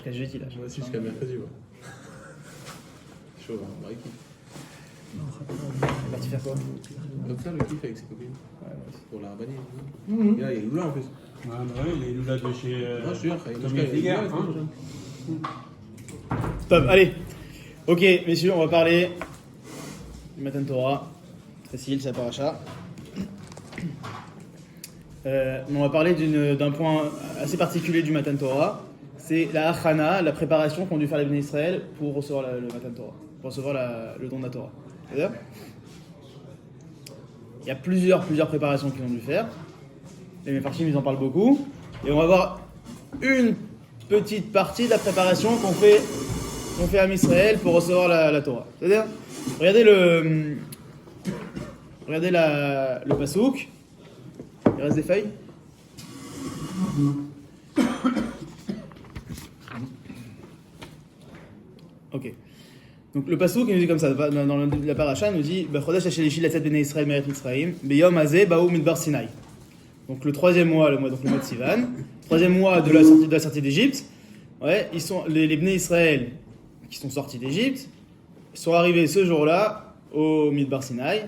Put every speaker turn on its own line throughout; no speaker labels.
Jusqu'à jeudi là.
Moi aussi, jusqu'à mercredi, ouais. Chaud, hein, on va kiff.
Il est parti faire quoi?
Donc ça, le kiff avec ses copines.
Ouais,
Pour la rabanner. Et là, il y a Lula en plus.
Ouais, bah oui, les Lula de chez.
Non, je te jure,
Tommy Hilfiger,
Top, allez. Ok, messieurs, on va parler du Matan Torah. Facile, c'est la paracha. On va parler d'un point assez particulier du Matan Torah. C'est la achana, la préparation qu'ont dû faire les Bnei Israël pour recevoir le Matan Torah, pour recevoir le don de la Torah. C'est-à-dire, il y a plusieurs préparations qu'ils ont dû faire. Les Mefarshim, ils en parlent beaucoup. Et on va voir une petite partie de la préparation qu'on fait à Israël pour recevoir la Torah. C'est-à-dire, regardez le pasouk. Il reste des feuilles. Ok. Donc le pasouk il nous dit comme ça, dans la paracha, il nous dit Chodesh Hashelishi Latzat Bnei Israël Meret Mitzrayim Beyom Hazeh Baou Midbar Sinai. Donc le troisième mois, le mois de Sivan, troisième mois de la sortie d'Égypte. Ouais, ils sont les Bnei Israël qui sont sortis d'Égypte sont arrivés ce jour-là au Midbar Sinai.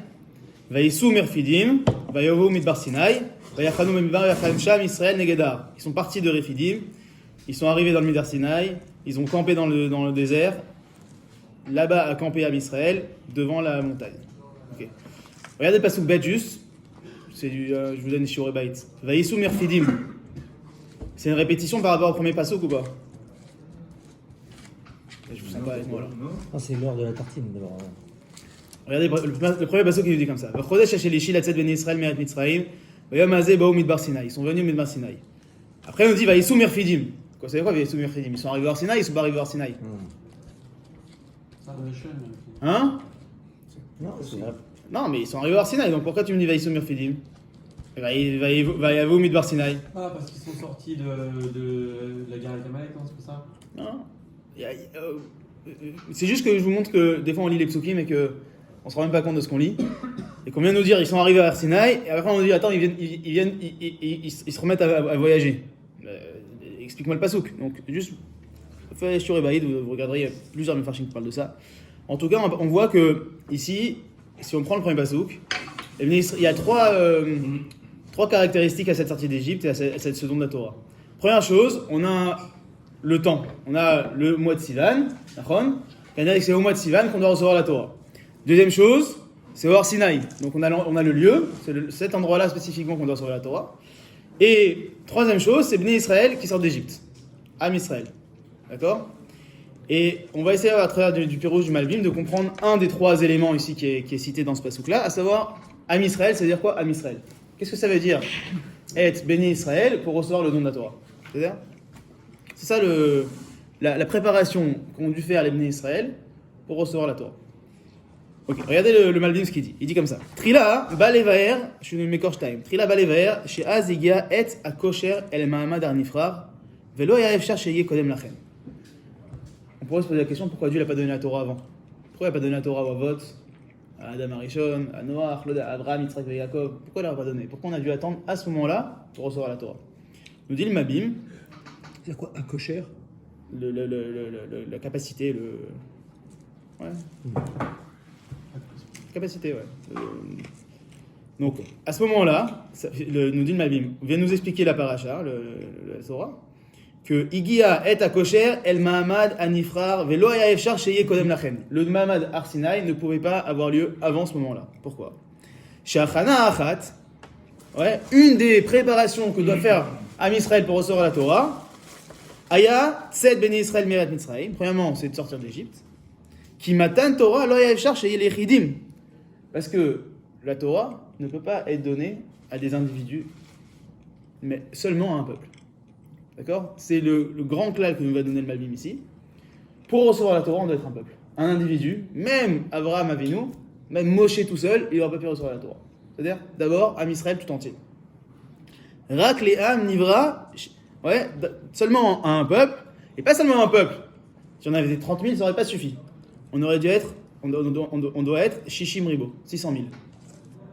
Vaïsou Merfidim, Vayovu Midbar Sinai, Vayachanu Midbar Yachalem Sham Israël Negedar. Ils sont partis de Refidim, ils sont arrivés dans le Midbar Sinai, ils ont campé dans le désert. Là-bas, à camper à Israël, devant la montagne. Okay. Regardez le pasuk bet juste. C'est je vous donne Shiurei Bait. Vaïsou Merfidim. C'est une répétition par rapport au premier pasuk ou pas? Je vous sens pas avec moi là.
Ah, c'est l'heure de la tartine d'abord.
Regardez le premier pasuk qui nous dit comme ça. Chodesh Hashelishi Latzat Bnei Israël Meret Mitzrayim Vayom Hazeh Baou Midbar Sinai. Ils sont venus au Midbar Sinai. Après, on nous dit Vaïsou Merfidim. Quoi, c'est quoi Vaïsou Merfidim? Ils sont arrivés à Sinai, ils sont pas arrivés à Sinai. Hein?
Non, c'est vrai.
Non, mais ils sont arrivés à Sinai, donc pourquoi tu me dis Vaïsou Merfidim? Vaïavou Midbar Sinai.
Ah, parce qu'ils sont sortis de la guerre avec Amalek, non, c'est pour ça?
Non. C'est juste que je vous montre que des fois on lit les psukim et qu'on se rend même pas compte de ce qu'on lit. Et qu'on vient nous dire ils sont arrivés à Sinai, et après on nous dit attends, ils se remettent à voyager. Explique-moi le pasouk. Donc juste, faites sur Ebaïd, vous regarderez, il y a plusieurs mefarshim qui parlent de ça. En tout cas, on voit que ici, si on prend le premier pasouk, il y a trois caractéristiques à cette sortie d'Égypte et à ce don de la Torah. Première chose, on a le temps. On a le mois de Sivan, c'est-à-dire que c'est au mois de Sivan qu'on doit recevoir la Torah. Deuxième chose, c'est au Har Sinaï. Donc on a le lieu, c'est cet endroit-là spécifiquement qu'on doit recevoir la Torah. Et troisième chose, c'est Bnei Israël qui sortent d'Égypte. Am Israël. D'accord? Et on va essayer à travers du Pirouche du Malbim de comprendre un des trois éléments ici qui est cité dans ce pasouk-là, à savoir Am Israël, c'est-à-dire quoi Am Israël? Qu'est-ce que ça veut dire être béni Israël pour recevoir le don de la Torah? C'est ça la préparation qu'ont dû faire les bénis Israël pour recevoir la Torah. Ok, regardez le Malbim ce qu'il dit. Il dit comme ça. Trila balevaer, je suis mekorshtaim. Trila balevaer, chez Azigia et akosher el mahamad arnifrar, velo yaev shar sheye kodem lachem. On pourrait se poser la question pourquoi Dieu n'a pas donné la Torah avant? Pourquoi il n'a pas donné la Torah à Avot, à Adam Arishon, à Noach, à Abraham, Yitzhak et Yaakov? Pourquoi il n'a pas donné? Pourquoi on a dû attendre à ce moment-là pour recevoir la Torah? Nous dit le Malbim.
C'est quoi un cocher?
La capacité, ouais. Capacité, ouais. Donc, à ce moment-là, nous dit le Malbim, vient nous expliquer la paracha, la Torah, que Igia et Akosher el Mahamad Anifrar velo yaefshar sheye kodem lachem. Le Mahamad Har Sinaï ne pouvait pas avoir lieu avant ce moment-là. Pourquoi? Shachana achat, ouais, une des préparations que doit faire Am Israël pour recevoir la Torah, Aya Tzed Bnei Israël Meret Mitzrayim. Premièrement, c'est de sortir d'Égypte. Qui matan Torah lo yaefshar sheye lechidim. Parce que la Torah ne peut pas être donnée à des individus, mais seulement à un peuple. D'accord? C'est le grand clal que nous va donner le Malbim ici. Pour recevoir la Torah, on doit être un peuple. Un individu, même Abraham Avinu, même Moshe tout seul, il n'aura pas pu recevoir la Torah. C'est-à-dire, d'abord, Am Israël tout entier. Rak Le'am Nivra, ouais, seulement à un peuple, et pas seulement un peuple. Si on avait 30 000, ça n'aurait pas suffi. On doit être Shishim Ribo, 600 000.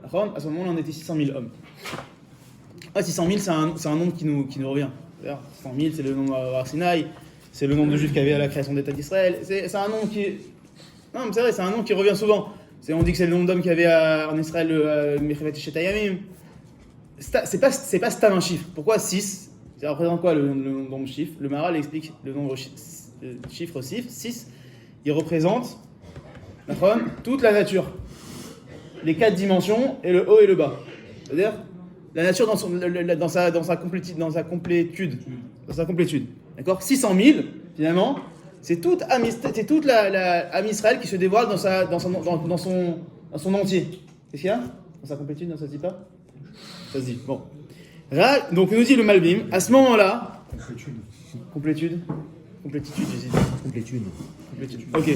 D'accord? À ce moment-là, on était 600 000 hommes. Ah, 600 000, c'est un nombre qui nous revient. 600 000, c'est le nombre à Har Sinaï, c'est le nombre de juifs qu'il y avait à la création d'État d'Israël. C'est un nom qui... Non, mais c'est vrai, c'est un nom qui revient souvent. On dit que c'est le nombre d'hommes qu'il y avait en Israël, Mechevet et Shetayamim. C'est pas stam un chiffre. Pourquoi 6? Ça représente quoi le nombre de chiffres? Le Maharal explique le nombre de chiffres 6. Il représente toute la nature. Les 4 dimensions et le haut et le bas. C'est-à-dire la nature dans sa complétude. D'accord? 600 000, finalement, c'est toute la Am Israël qui se dévoile dans son entier. Qu'est-ce qu'il y a? Dans sa complétude, ça se dit pas? Ça se dit. Bon. Là, donc, nous dit le Malbim, à ce moment-là. Complétude, j'ai dit.
Complétude.
Ok.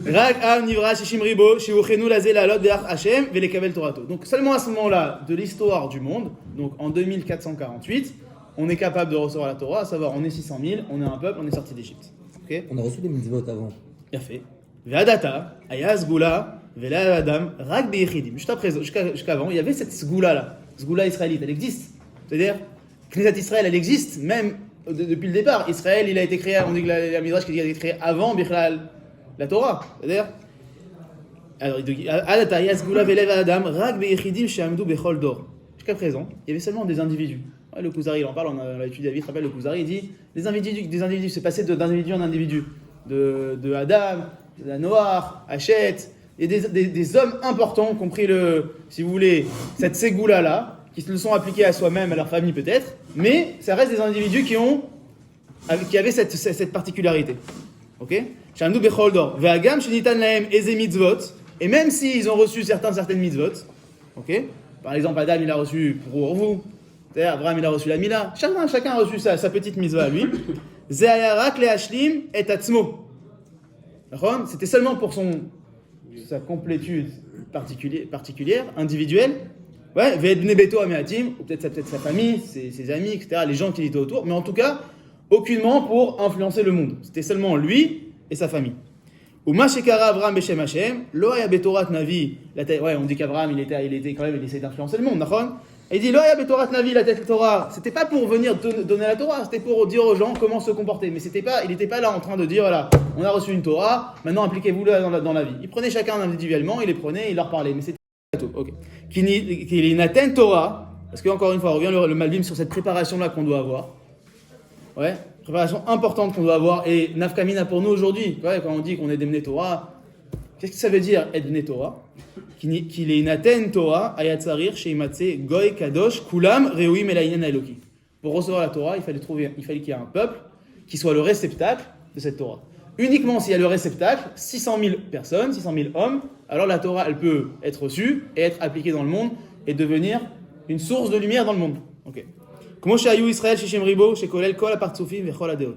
Rak am nivra shishim ribo shiuchenu lazé la lot be'ach Hashem velekabel Torato. Donc seulement à ce moment-là de l'histoire du monde, donc en 2448, on est capable de recevoir la Torah, à savoir on est 600 000, on est un peuple, on est sorti d'Égypte. Ok?
On a reçu des mitzvot avant.
Bien fait. Ve'adata aya sgula ve'la adam rak be'echidim. Jusqu'avant, il y avait cette sgula là, sgula israélite, elle existe. C'est-à-dire, Knesset Israël, elle existe même depuis le départ. Israël, il a été créé, on dit que la Midrash qui dit qu'il a été créé avant Bichlal. La Torah, c'est-à-dire, alors, jusqu'à présent, il y avait seulement des individus. Le Kuzari, il en parle, on a étudié la vie, rappelle le Kuzari, il dit des individus, c'est passé d'individu en individu, de Adam, de Noach, Hachet, et des hommes importants qui ont pris si vous voulez, cette ségoula là, qui se le sont appliqués à soi-même, à leur famille peut-être, mais ça reste des individus qui avaient cette particularité. Ok? Et même s'ils ont reçu certaines mitzvot, ok? Par exemple, Adam il a reçu pour vous, Abraham il a reçu la Mila, chacun a reçu sa petite mitzvah à lui. C'était seulement pour sa complétude particulière, individuelle. Ouais, ou peut-être sa famille, ses amis, etc., les gens qui étaient autour, mais en tout cas, aucunement pour influencer le monde. C'était seulement lui et sa famille. Ou Mashekara Abraham Beshem Hashem, Loaya Betorat Navi, on dit qu'Abraham il essayait d'influencer le monde, d'accord? Et il dit Loaya Betorat Navi, la tête Torah, c'était pas pour venir donner la Torah, c'était pour dire aux gens comment se comporter, mais il n'était pas là en train de dire voilà, on a reçu une Torah, maintenant appliquez-vous-la dans la vie. Il prenait chacun individuellement, il les prenait, il leur parlait, mais c'était pas tout. Ok. Qu'il est une atteinte Torah, parce que encore une fois, on revient le Malbim sur cette préparation-là qu'on doit avoir. Ouais. Préparation importante qu'on doit avoir et nafkamina pour nous aujourd'hui. Ouais, quand on dit qu'on est des Torah, qu'est-ce que ça veut dire être Bnei Torah? Qu'il est une Athènes Torah, ayatzarir, sheimatse, goy, kadosh, kulam, reuim, elainen, eloki. Pour recevoir la Torah, il fallait qu'il y ait un peuple qui soit le réceptacle de cette Torah. Uniquement s'il y a le réceptacle, 600 000 personnes, 600 000 hommes, alors la Torah, elle peut être reçue et être appliquée dans le monde et devenir une source de lumière dans le monde. Ok. Comment chez Israël, chez Shemribo, chez Kolel, Kol Apartsofim, Vechol Adeot.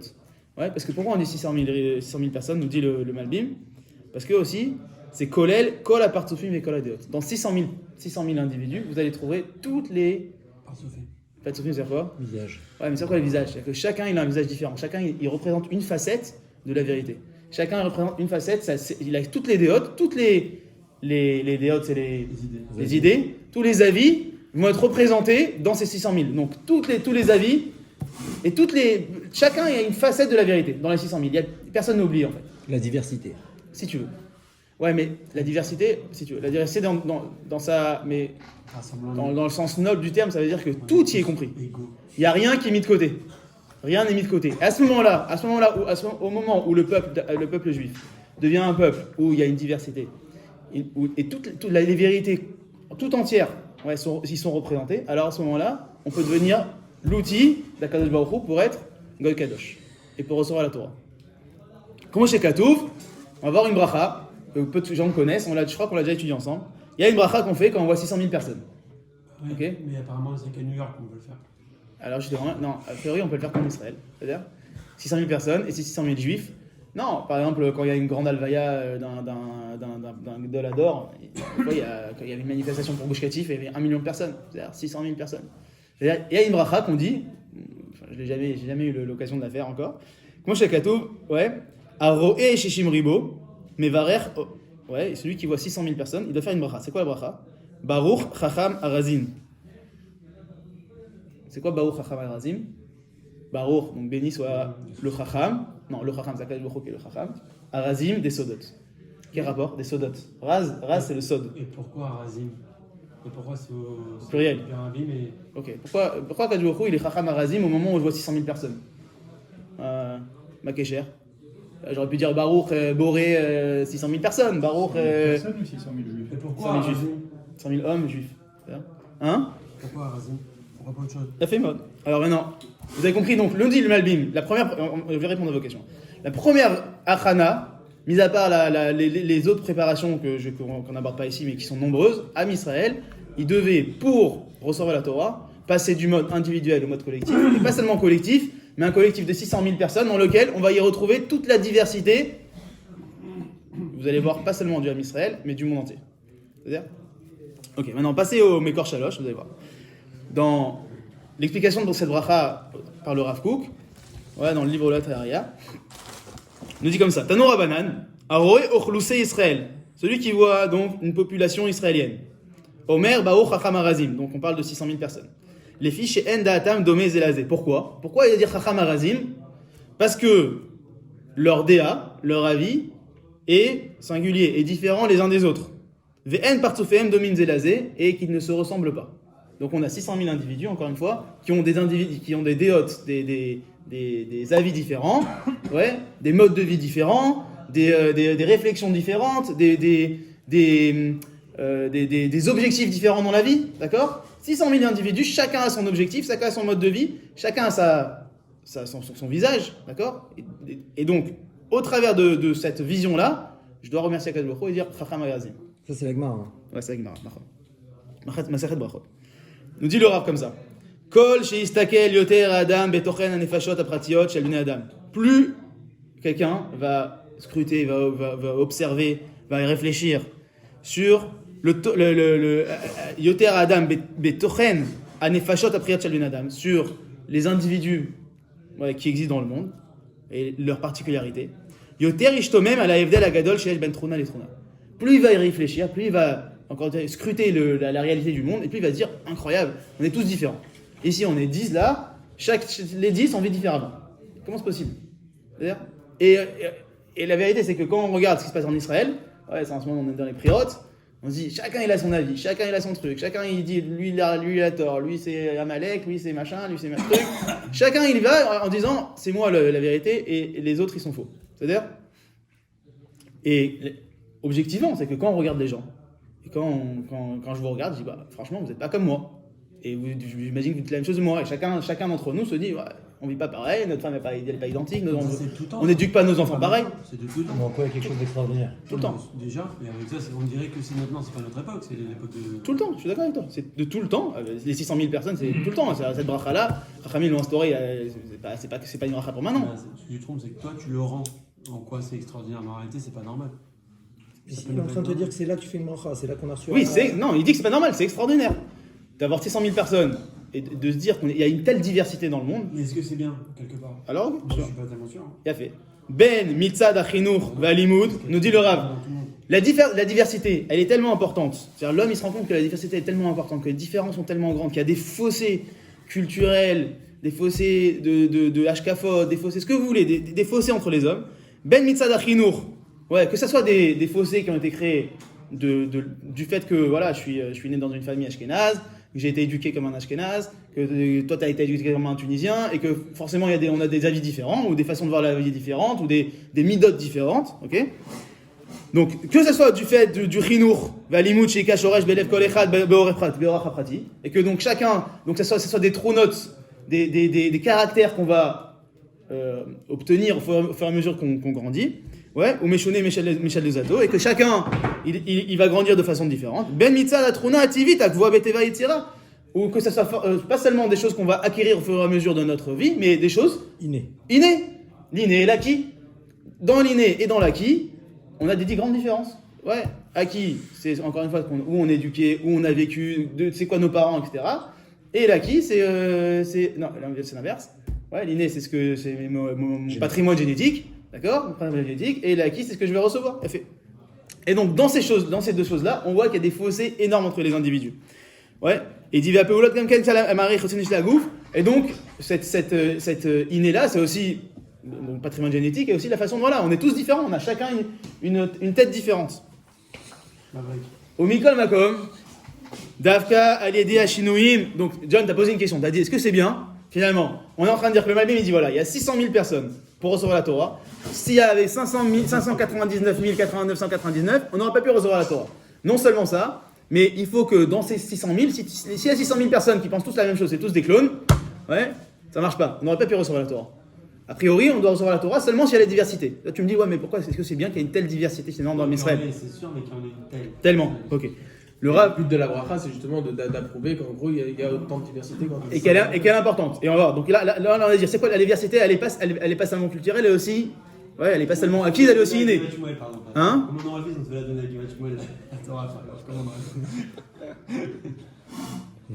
Ouais, parce que pourquoi on dit 600 000 personnes, nous dit le Malbim? Parce que aussi, c'est Kolel, Kol Apartsofim, Vechol Adeot. Dans 600 000 individus, vous allez trouver toutes les. Apartsofim, c'est quoi?
Visage.
Ouais, mais c'est quoi les visages? C'est que chacun, il a un visage différent. Chacun, il représente une facette de la vérité. Chacun représente une facette, il a toutes les déotes, les déotes, c'est les idées, tous les avis vont être représentés dans ces 600 000. Donc tous les avis et chacun a une facette de la vérité dans les 600 000. Personne n'oublie en fait.
La diversité.
Si tu veux. Ouais, mais la diversité, si tu veux, la diversité dans sa, mais dans le sens noble du terme, ça veut dire que tout y est compris. Il n'y a rien qui est mis de côté. Rien n'est mis de côté. À ce moment-là, au moment où le peuple juif devient un peuple où il y a une diversité et toutes les vérités tout entières. Ouais, s'ils sont représentés, alors à ce moment-là, on peut devenir l'outil d'Akadosh Baruch Hu pour être Goy Kadosh et pour recevoir la Torah. Comment chez Katouf, on va voir une bracha que peu de gens connaissent, je crois qu'on l'a déjà étudié ensemble. Il y a une bracha qu'on fait quand on voit 600 000 personnes.
Oui,
Okay.
Mais apparemment, c'est qu'à New York qu'on peut le faire.
Alors, non, a priori, on peut le faire comme Israël. C'est-à-dire 600 000 personnes et 600 000 juifs. Non, par exemple, quand il y a une grande alvaya d'un Gdolador, quand il y avait une manifestation pour Gush Katif, il y avait 1 million de personnes, c'est-à-dire 600 000 personnes. C'est-à-dire, il y a une bracha qu'on dit, j'ai jamais eu l'occasion de la faire encore. Comment chez Katou, ouais, Aroé Shishim Ribo, Mevarer, ouais, celui qui voit 600 000 personnes, il doit faire une bracha. C'est quoi la bracha? Baruch Chacham Arazim. C'est quoi Baruch Chacham Arazim? Baruch, donc béni soit le Chacham. Non, le Chacham, c'est Akadosh Baruch Hu qui est le Chacham. Arazim, des Sodot. Quel rapport? Des Sodot. Raz, c'est le Sod.
Et pourquoi Arazim? Et pourquoi c'est au
Pluriel.
Arazim et...
Ok. Pourquoi Akadosh Baruch Hu, il est Chacham Arazim au moment où je vois 600 000 personnes? Makécher. J'aurais pu dire Baruch, Boré, 600 000 personnes. Baruch,
Personne ou 600 000 juifs?
Et pourquoi
100 000 juifs.
Arazim?
100 000 hommes juifs. Hein?
Pourquoi Arazim? Pourquoi pas autre chose?
Ça fait mode. Alors maintenant, vous avez compris, donc lundi le Malbim, la première, je vais répondre à vos questions. La première achana, mis à part les autres préparations qu'on n'aborde pas ici, mais qui sont nombreuses, à Israël, ils devaient, pour recevoir la Torah, passer du mode individuel au mode collectif, et pas seulement collectif, mais un collectif de 600 000 personnes dans lequel on va y retrouver toute la diversité, vous allez voir, pas seulement du Ham Israël, mais du monde entier. C'est-à-dire? Ok, maintenant passez au Mekor Shalosh, vous allez voir. Dans l'explication de cette bracha par le Rav Kook, voilà, dans le livre Olat Haria, nous dit comme ça: Tano Rabanan, Aroé Ochlousé Israël, celui qui voit donc une population israélienne. Omer Baou Chacham Arazim, donc on parle de 600 000 personnes. Les fiches chez En Daatam Domé Zelazé. Pourquoi il va dire Chacham Arazim? Parce que leur déa, leur avis, est singulier et différent les uns des autres. Ve'en Partsufehem Domin Zelazé, et qu'ils ne se ressemblent pas. Donc on a 600 000 individus, encore une fois, qui ont des individus, qui ont des déotes, des avis différents, ouais, des modes de vie différents, des réflexions différentes, des objectifs différents dans la vie, d'accord? 600 000 individus, chacun a son objectif, chacun a son mode de vie, chacun a son visage, d'accord? Et donc, au travers de cette vision-là, je dois remercier Akadosh Baruch Hu et dire Chacham Arazim.
Ça, c'est la Gemara. Hein.
Ouais, c'est la Gemara. Masechet Brachot. Nous dit le Rav comme ça. Kol sheistakel yoter adam betochen anefashot apratiot shel bnei adam. Plus quelqu'un va scruter, va observer, va réfléchir sur le yoter adam betochen anefashot apratiot shel bnei adam, sur les individus qui existent dans le monde et leurs particularités. Yoter ishtomem ala evdel agadol shel ben truna le truna. Plus il va y réfléchir, plus il va encore scruter la réalité du monde, et puis il va se dire, incroyable, on est tous différents. Ici, on est 10 là, les 10 on vit différemment. Comment c'est possible? C'est-à-dire, et la vérité, c'est que quand on regarde ce qui se passe en Israël, ouais, c'est en ce moment, on est dans les priotes, on se dit, chacun il a son avis, chacun il a son truc, chacun il dit, lui il a tort, lui c'est Amalek, lui c'est machin, lui c'est machin truc. Chacun il va en disant, c'est moi la vérité, et les autres ils sont faux. C'est-à-dire, et objectivement, c'est que quand on regarde les gens, et quand je vous regarde, je dis, bah, franchement, vous n'êtes pas comme moi. Et j'imagine que vous dites la même chose de moi. Et chacun d'entre nous se dit, ouais, on ne vit pas pareil, notre femme n'est pas identique, on n'éduque pas nos enfants pareil.
C'est de tout le temps.
Mais en quoi il y a quelque chose d'extraordinaire?
Tout le temps.
Déjà, et avec ça, on dirait que c'est maintenant, c'est pas notre époque, c'est l'époque de...
Tout le temps, je suis d'accord avec toi. C'est de tout le temps. Les 600 000 personnes, c'est tout le temps. Cette bracha-là, Chachamim l'ont instauré, c'est pas une bracha pour maintenant.
Ce que tu trompes, c'est que toi, tu le rends. En quoi c'est extraordinaire? Mais en réalité, c'est pas normal.
Il est en train de te dire que c'est là que tu fais une bracha, c'est là qu'on a reçu.
Oui, non, il dit que c'est pas normal, c'est extraordinaire. D'avoir 600 000 personnes et de se dire qu'il y a une telle diversité dans le monde.
Mais est-ce que c'est bien, quelque part?
Alors,
je suis pas tellement sûr.
Il a fait. Ben mitzad achinur v'alimud, nous dit le Rav. La diversité, elle est tellement importante. C'est-à-dire, l'homme, il se rend compte que la diversité est tellement importante, que les différences sont tellement grandes, qu'il y a des fossés culturels, des fossés de hashkafot, des fossés, ce que vous voulez, des fossés entre les hommes. Ben mitzad achinur. Ouais, que ce soit des fossés qui ont été créés du fait que voilà, je suis né dans une famille ashkénaze, que j'ai été éduqué comme un ashkénaze, que toi tu as été éduqué comme un tunisien, et que forcément on a des avis différents, ou des façons de voir la vie différentes, ou des midotes différentes, ok? Donc, que ce soit du fait du chinour, valimut, shika, shoresh, belev, kol echad, beorach prati, et que donc chacun, donc ce soit des true notes, des caractères qu'on va obtenir au fur et à mesure qu'on grandit. Ouais, ou Meshoné, Michel de Zato, et que chacun, il va grandir de façon différente. Ben mitzah la truna ativit, akvoa beteva yitzira. Ou que ça soit pas seulement des choses qu'on va acquérir au fur et à mesure de notre vie, mais des choses innées. L'inné et l'acquis. Dans l'inné et dans l'acquis, on a des grandes différences. Ouais, acquis, c'est encore une fois où on est éduqué, où on a vécu, c'est quoi nos parents, etc. Et l'acquis, c'est l'inverse. Ouais, l'inné, c'est mon patrimoine génétique. D'accord? Et l'acquis, c'est ce que je vais recevoir. Et donc, dans ces deux choses-là, on voit qu'il y a des fossés énormes entre les individus. Ouais. Et il dit, Et donc, cette innée-là, c'est aussi le patrimoine génétique et aussi la façon de, voilà, on est tous différents, on a chacun une tête différente. Au Mikol Makom, Davka, Aliédé, Hashinoïm. Donc, John, t'as posé une question, t'as dit, est-ce que c'est bien? Finalement, on est en train de dire que le Malbim, il dit, voilà, il y a 600 000 personnes pour recevoir la Torah. S'il y avait 599 999, on n'aurait pas pu recevoir la Torah. Non seulement ça, mais il faut que dans ces 600 000, s'il y a 600 000 personnes qui pensent tous la même chose, c'est tous des clones, ouais, ça marche pas. On n'aurait pas pu recevoir la Torah. A priori, on doit recevoir la Torah seulement s'il y a la diversité. Là, tu me dis, ouais, mais pourquoi est-ce que c'est bien qu'il y ait une telle diversité sinon dans Israël?
C'est sûr, mais qu'il y en ait une telle.
Tellement, ok. Le
Le but de la bracha, c'est justement d'approuver qu'en gros, il y a autant de diversité.
et qu'elle est importante. Et on va voir. Donc là, on va dire, c'est quoi la diversité? Elle est pas seulement culturelle, elle est aussi, ouais, elle est pas seulement acquise, elle est aussi innée. Hein?
Comment on aurait fait si on se fait la donner à Givachmuel?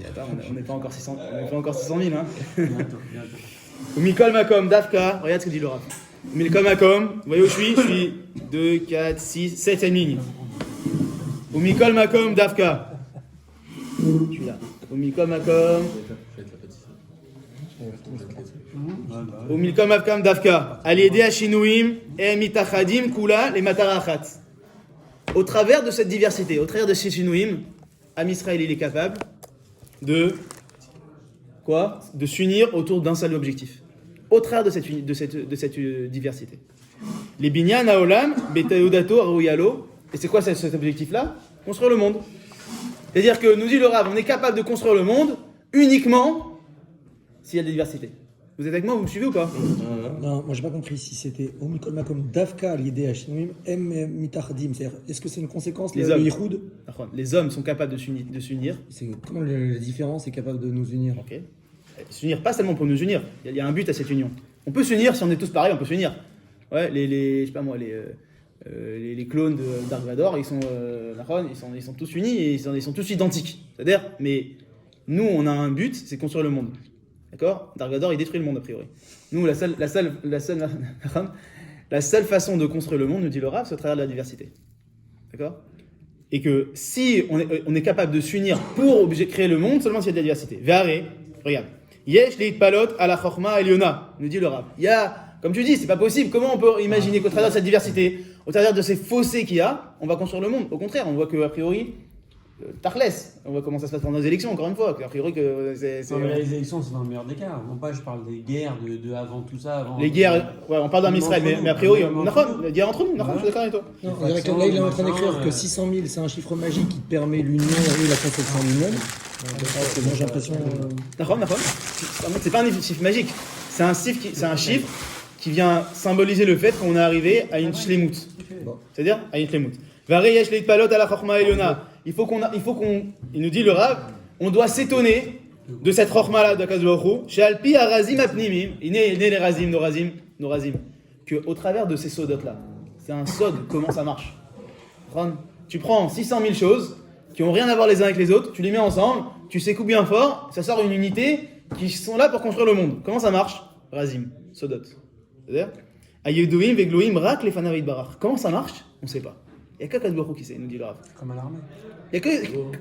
Attends, on n'est pas encore 600 000, hein.
Bientôt.
Au Mikol Makom, Dafka, regarde ce que dit le Rav. Au Mikol Makom, vous voyez où je suis 2, 4, 6, 7e ligne. Au Mikol Makom, Dafka. Je suis là. Au Mikol Makom. Au Mikol Makom, Dafka. Aliédé Hashinoïm, et Mitachadim, Kula, les Matarachat. Au travers de cette diversité, au travers de ces Shinouim, Am Israël, il est capable de quoi? De s'unir autour d'un seul objectif. Au travers de cette diversité. Les binyan haolam, betayodato aruyalo. Et c'est quoi cet objectif-là? Construire le monde. C'est-à-dire que nous dit le Rav, on est capable de construire le monde uniquement s'il y a de la diversité. Vous êtes avec moi? Vous me suivez ou pas?
Non, moi j'ai pas compris si c'était au Mikol Makom Davka l'idée Hashinoim M Mitachdim. C'est-à-dire, est-ce que c'est une conséquence
Les
le
hommes.
Yichud?
Les hommes sont capables de s'unir.
C'est comment la différence est capable de nous unir?
Ok. S'unir pas seulement pour nous unir. Il y a un but à cette union. On peut s'unir si on est tous pareils, on peut s'unir. Ouais, je sais pas moi, les clones de Dark Vador, ils sont tous unis et ils sont tous identiques. C'est-à-dire, mais nous, on a un but, c'est construire le monde. D'accord? Dark Vador, il détruit le monde a priori. Nous, la seule façon de construire le monde, nous dit le Rav, c'est au travers de la diversité. D'accord? Et que si on est capable de s'unir pour créer le monde, seulement s'il y a de la diversité. Ve'are, regarde. Yesh leit palot à la chorma eliona, nous dit le Rav. Il y a, comme tu dis, c'est pas possible. Comment on peut imaginer qu'au travers de cette diversité, au travers de ces fossés qu'il y a, on va construire le monde? Au contraire, on voit qu'a priori, Tachles, on voit comment ça se passe pendant les élections, encore une fois, qu'a priori que c'est...
Non, mais les élections, c'est dans le meilleur des cas. Non pas, je parle des guerres, de avant tout ça. Avant,
les guerres, ouais, on parle d'un Israël, mais a priori, les guerres entre nous, je suis d'accord avec toi.
Non, on dirait que là, il est en train d'écrire que 600 000, c'est un chiffre magique qui permet l'union et la construction lui-même. C'est bon, j'ai l'impression.
D'accord. C'est pas un chiffre magique. C'est un chiffre qui vient symboliser le fait qu'on est arrivé à une shlemut. C'est-à-dire à une shlemut. Vareyesh leit palot à la chorma eliona. Il nous dit le Rav, on doit s'étonner de cette chorma-là d'Akadosh Baruch Hu. Chez Alpi Arazim Apnimim, il est les Razim, nos Razim, qu'au travers de ces sodotes-là, c'est un sod, comment ça marche? Tu prends 600 000 choses qui n'ont rien à voir les uns avec les autres, tu les mets ensemble, tu secoues bien fort, ça sort une unité qui sont là pour construire le monde. Comment ça marche? Razim, sodot. C'est-à-dire Ayeduim vegloim rak les fanavid barach. Comment ça marche? On ne sait pas. Il n'y a qu'Akadosh Baruch Hu qui sait, nous dit le Rav.
Comme à l'armée.
Il n'y a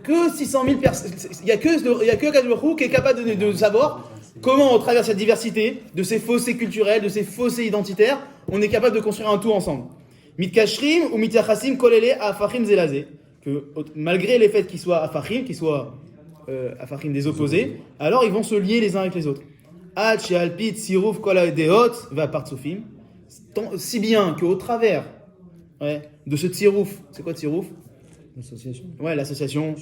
que 600 000 personnes. Il n'y a que Akadosh Baruch Hu qui est capable de savoir comment, au travers de cette diversité, de ces fossés culturels, de ces fossés identitaires, on est capable de construire un tout ensemble. Mitkashrim ou mityachasim kolele afachim zelazé. Que malgré les faits qu'ils soient afachim, afachim des opposés, alors ils vont se lier les uns avec les autres. Ad she'alpit siruf kol deot va partsufim. Si bien qu'au travers de ce tsirouf, c'est quoi tsirouf?
L'association.
Ouais, l'association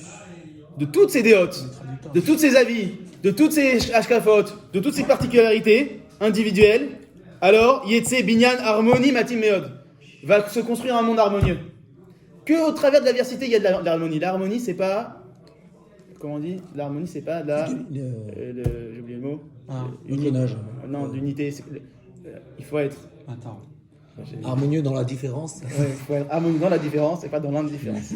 de toutes ces déotes, de tous ces avis, de toutes ces ashkafot, de toutes ces particularités individuelles, alors Yetse Binyan Harmoni Matim Meod va se construire un monde harmonieux. Que au travers de la diversité, il y a de l'harmonie. L'harmonie, c'est pas. Comment on dit? L'harmonie, c'est pas de la. J'ai oublié le mot. Non, d'unité. Il faut être.
Attends.
Harmonieux dans la différence.
Ouais, il faut être harmonieux dans la différence et pas dans l'indifférence.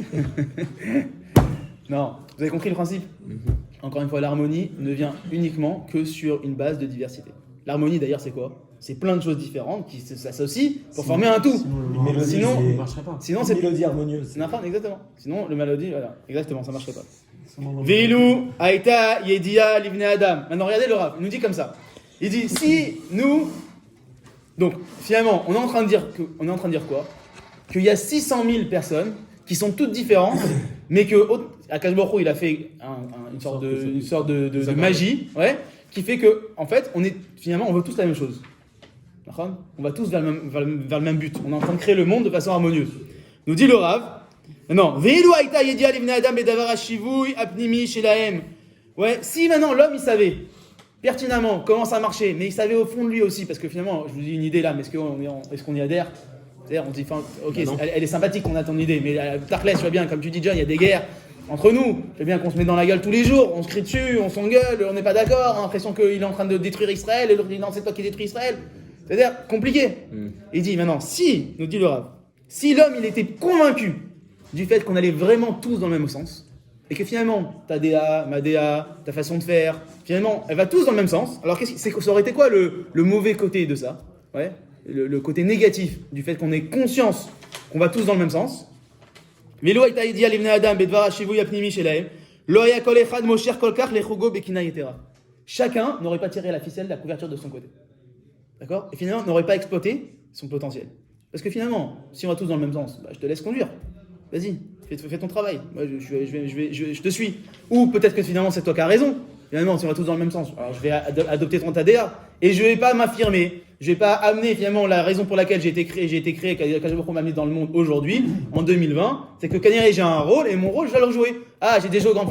Non, vous avez compris le principe? Encore une fois, l'harmonie ne vient uniquement que sur une base de diversité. L'harmonie, d'ailleurs, c'est quoi? C'est plein de choses différentes qui s'associent pour former un tout.
Sinon, ça ne marcherait pas.
Sinon, c'est
une mélodie harmonieuse.
exactement. Sinon, le mélodie, voilà, exactement, ça marcherait pas. Veilu, Aïta, Yedia, Livne Adam. Maintenant, regardez le Rav, il nous dit comme ça. Il dit, si nous... Donc, finalement, on est en train de dire quoi? Qu'il y a 600 000 personnes qui sont toutes différentes, mais que Akash Baruch Hu, il a fait une sorte de magie, ouais, qui fait que, en fait, finalement, on veut tous la même chose. On va tous vers le même but. On est en train de créer le monde de façon harmonieuse. Nous dit le Rav, non, Veilu Aïta Yedia Livne Adam Bedavar Ashivui Apnimi Shelahem. Ouais, si maintenant l'homme il savait pertinemment comment ça marchait, mais il savait au fond de lui aussi, parce que finalement, je vous dis une idée là, mais est-ce qu'on y adhère? C'est-à-dire, on se dit, ok, elle est sympathique, on a ton idée, mais Tarkles, je vois bien, comme tu dis, John, il y a des guerres entre nous. Je vois bien qu'on se met dans la gueule tous les jours, on se crie dessus, on s'engueule, on n'est pas d'accord, on a l'impression qu'il est en train de détruire Israël, et l'autre dit non, c'est toi qui détruis Israël. C'est-à-dire, compliqué. Il dit, maintenant, si, nous dit le Rav, si l'homme, il était convaincu du fait qu'on allait vraiment tous dans le même sens, et que finalement, ta DA, ma DA, ta façon de faire, finalement, elle va tous dans le même sens, alors ça aurait été quoi le mauvais côté de ça? Ouais, le côté négatif du fait qu'on ait conscience qu'on va tous dans le même sens. Chacun n'aurait pas tiré la ficelle de la couverture de son côté. D'accord? Et finalement, n'aurait pas exploité son potentiel. Parce que finalement, si on va tous dans le même sens, je te laisse conduire. Vas-y, fais ton travail. Moi, je te suis. Ou peut-être que finalement, c'est toi qui as raison. Finalement, si on va tous dans le même sens, alors je vais adopter ton TADA. Et je ne vais pas m'affirmer. Je ne vais pas amener finalement la raison pour laquelle j'ai été créé, qu'Akash Baruch Hu m'a mis dans le monde aujourd'hui, en 2020. C'est que Kaniré, j'ai un rôle et mon rôle, je vais le jouer. Ah, j'ai des gens en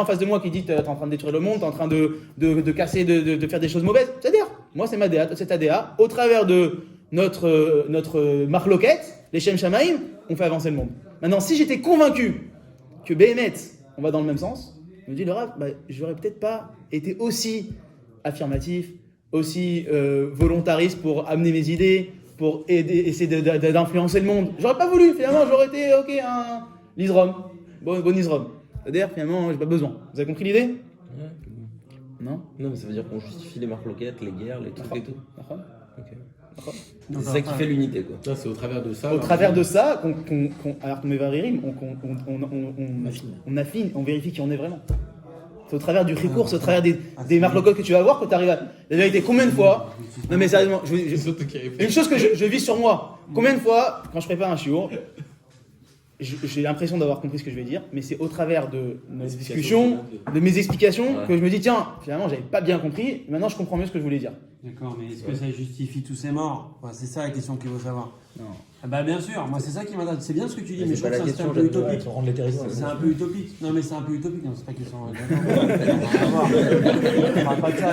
face de moi qui disent t'es en train de détruire le monde, t'es en train de casser, de faire des choses mauvaises. C'est-à-dire, moi, c'est ma DA, c'est ta DA. Au travers de notre marloquette, les Shem Shamaim, on fait avancer le monde. Maintenant, si j'étais convaincu que Béhémet, on va dans le même sens, me dit le Rav, j'aurais peut-être pas été aussi affirmatif, aussi volontariste pour amener mes idées, pour essayer d'influencer le monde. J'aurais pas voulu, finalement, j'aurais été, un Lisrom, bon Lisrom. C'est-à-dire, finalement, j'ai pas besoin. Vous avez compris l'idée? Non,
mais ça veut dire qu'on justifie les marloquettes, les guerres, les trucs et tout.
Okay.
C'est ça qui fait l'unité, quoi.
Ça, c'est au travers de ça.
Au
travers
de
ça, alors qu'on met Varirim, on affine, on vérifie qui on est vraiment. C'est au travers du recours, c'est au travers des marloquettes que tu vas avoir que tu arrives à. La vérité, combien de fois. Non, mais sérieusement, une chose que je vis sur moi. Combien de fois, quand je prépare un shiur, j'ai l'impression d'avoir compris ce que je vais dire, mais c'est au travers de nos discussions, de mes explications, que je me dis tiens, finalement, j'avais pas bien compris, maintenant je comprends mieux ce que je voulais dire.
D'accord, mais est-ce que ça justifie tous ces morts? C'est ça la question qu'il faut savoir.
Non.
Bien sûr, moi c'est ça qui m'intéresse. C'est bien ce que tu dis, mais je
pas
trouve
la
que c'est un
question,
peu utopique.
c'est
C'est un peu utopique. Non, mais c'est un peu utopique. Non, c'est pas qu'ils sont. On parle pas de ça.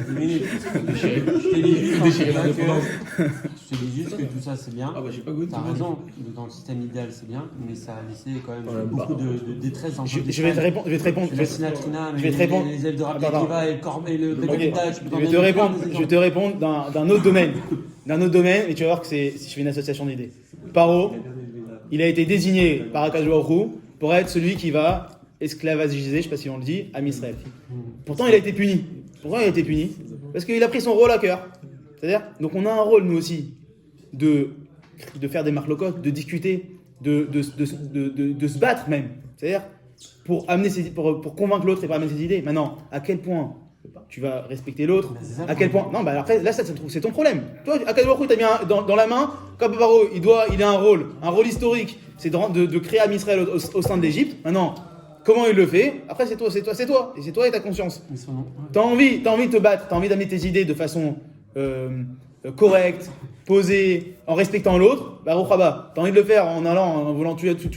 10 minutes. Je t'ai dit juste que tout ça c'est bien.
J'ai pas goûté.
T'as raison, dans le système idéal c'est bien, mais ça a laissé quand même beaucoup de détresse dans le
Je vais te répondre.
Je vais te répondre. Les ailes de Rabbi Akiva et le corbeil, le Bénédictage.
Je vais te répondre d'un autre domaine. Et tu vas voir que si je fais une association d'idées. Paro, il a été désigné par Akash Baruch Hu pour être celui qui va esclavagiser, je ne sais pas si on le dit, à Israël. Pourtant, il a été puni. Pourquoi il a été puni? Parce qu'il a pris son rôle à cœur. C'est-à-dire, donc on a un rôle, nous aussi, de faire des marlocotes, de discuter, de se battre même. C'est-à-dire, pour convaincre l'autre et pour amener ses idées. Maintenant, à quel point tu vas respecter l'autre, à quel point... Non, après, là, c'est ton problème. Toi, Akash Baruch Hu, tu as bien dans la main, comme Paro, il a un rôle historique, c'est de créer Am Israël au sein de l'Égypte. Maintenant, comment il le fait? Après, c'est toi. Et c'est toi et ta conscience. T'as envie de te battre, t'as envie d'amener tes idées de façon correcte, posée, en respectant l'autre, Baruch Haba. T'as envie de le faire en voulant tuer tout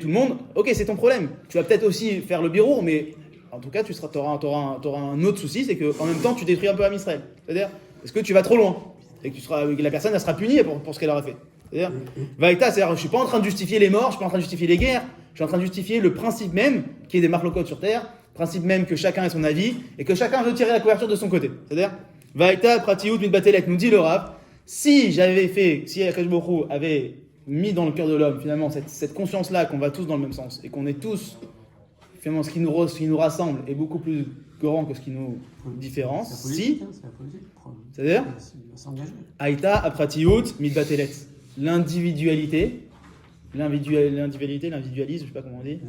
le monde, ok, c'est ton problème. Tu vas peut-être aussi faire le birour, mais... En tout cas, tu auras un autre souci, c'est qu'en même temps, tu détruis un peu Am Israël. C'est-à-dire, est-ce que tu vas trop loin? Et que la personne, elle sera punie pour ce qu'elle aura fait. C'est-à-dire, Vaïta, je ne suis pas en train de justifier les morts, je ne suis pas en train de justifier les guerres, je suis en train de justifier le principe même qui est des marlocotes sur terre, principe même que chacun ait son avis et que chacun veut tirer la couverture de son côté. C'est-à-dire, Vaïta, Pratiout, Mitbatelek, nous dit le Rav, si Akash Baruch Hu avait mis dans le cœur de l'homme, finalement, cette conscience-là qu'on va tous dans le même sens et qu'on est tous. Finalement, ce qui nous rassemble est beaucoup plus grand que ce qui nous différencie.
C'est la politique.
C'est-à-dire
s'engager.
Aïta apratiout mitbatelet. L'individualité l'individualisme, je sais pas comment on dit.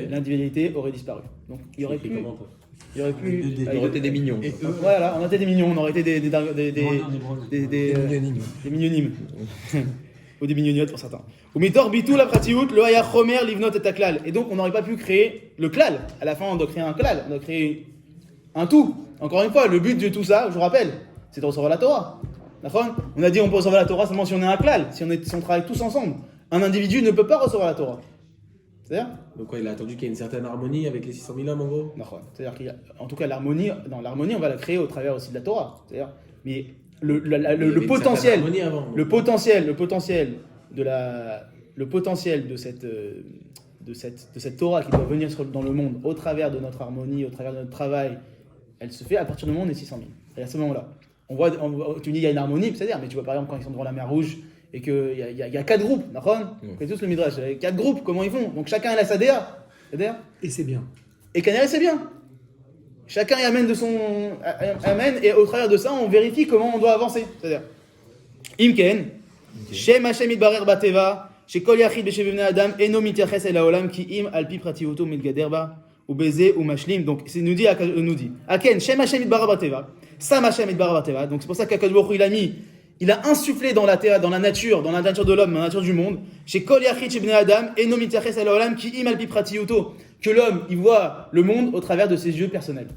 L'individualité aurait disparu. Donc il y aurait plus. Il y aurait plus.
Il aurait été des mignons.
Voilà, on aurait été des mignons, on aurait été des mignonimes. Ou des mignoniotes pour certains. Ou mitor bitou la pratiout, le haya chomer livnot et taklal. Et donc on n'aurait pas pu créer le klal. À la fin, on doit créer un klal, on doit créer un tout. Encore une fois, le but de tout ça, je vous rappelle, c'est de recevoir la Torah. D'accord ? On a dit on peut recevoir la Torah seulement si on est un klal, si on travaille tous ensemble. Un individu ne peut pas recevoir la Torah. C'est-à-dire ?
Donc quoi, il a attendu qu'il y ait une certaine harmonie avec les 600 000 hommes en gros.
D'accord. C'est-à-dire qu'en tout cas l'harmonie, on va la créer au travers aussi de la Torah. C'est-à-dire, mais le potentiel, le potentiel de cette Torah qui doit venir dans le monde au travers de notre harmonie, au travers de notre travail, elle se fait à partir du moment où on est 600 000. Et à ce moment-là, tu me dis il y a une harmonie, c'est-à-dire, mais tu vois par exemple quand ils sont devant la mer Rouge et qu'il y a 4 groupes, d'accord ? On connaît tous le Midrash, il y a 4 groupes, comment ils font ? Donc chacun a sa DA, c'est-à-dire ?
Et c'est bien.
Et Canary c'est bien. Chacun y amène et au travers de ça, on vérifie comment on doit avancer. C'est-à-dire, Imken, Shem Hashem Idbarer Bateva, Chez Kol Yachid Beshevivne Adam, Eno Mitiaches El Haolam, Ki Im Alpi Pratioto Milgaderba, ou Beze ou Mashlim. Donc, c'est nous dit, Aken, Shem Hashem Idbarer Bateva, Sam Hashem Idbarer Bateva. Donc, c'est pour ça qu'Akadosh Baruch Hu, il a insufflé dans la terre, dans la nature de l'homme, dans la nature du monde, chez Kol Yachid Shebnei Adam, Eno Mitiaches El Haolam, Ki Im Alpi Pratioto. Que l'homme, il voit le monde au travers de ses yeux personnels.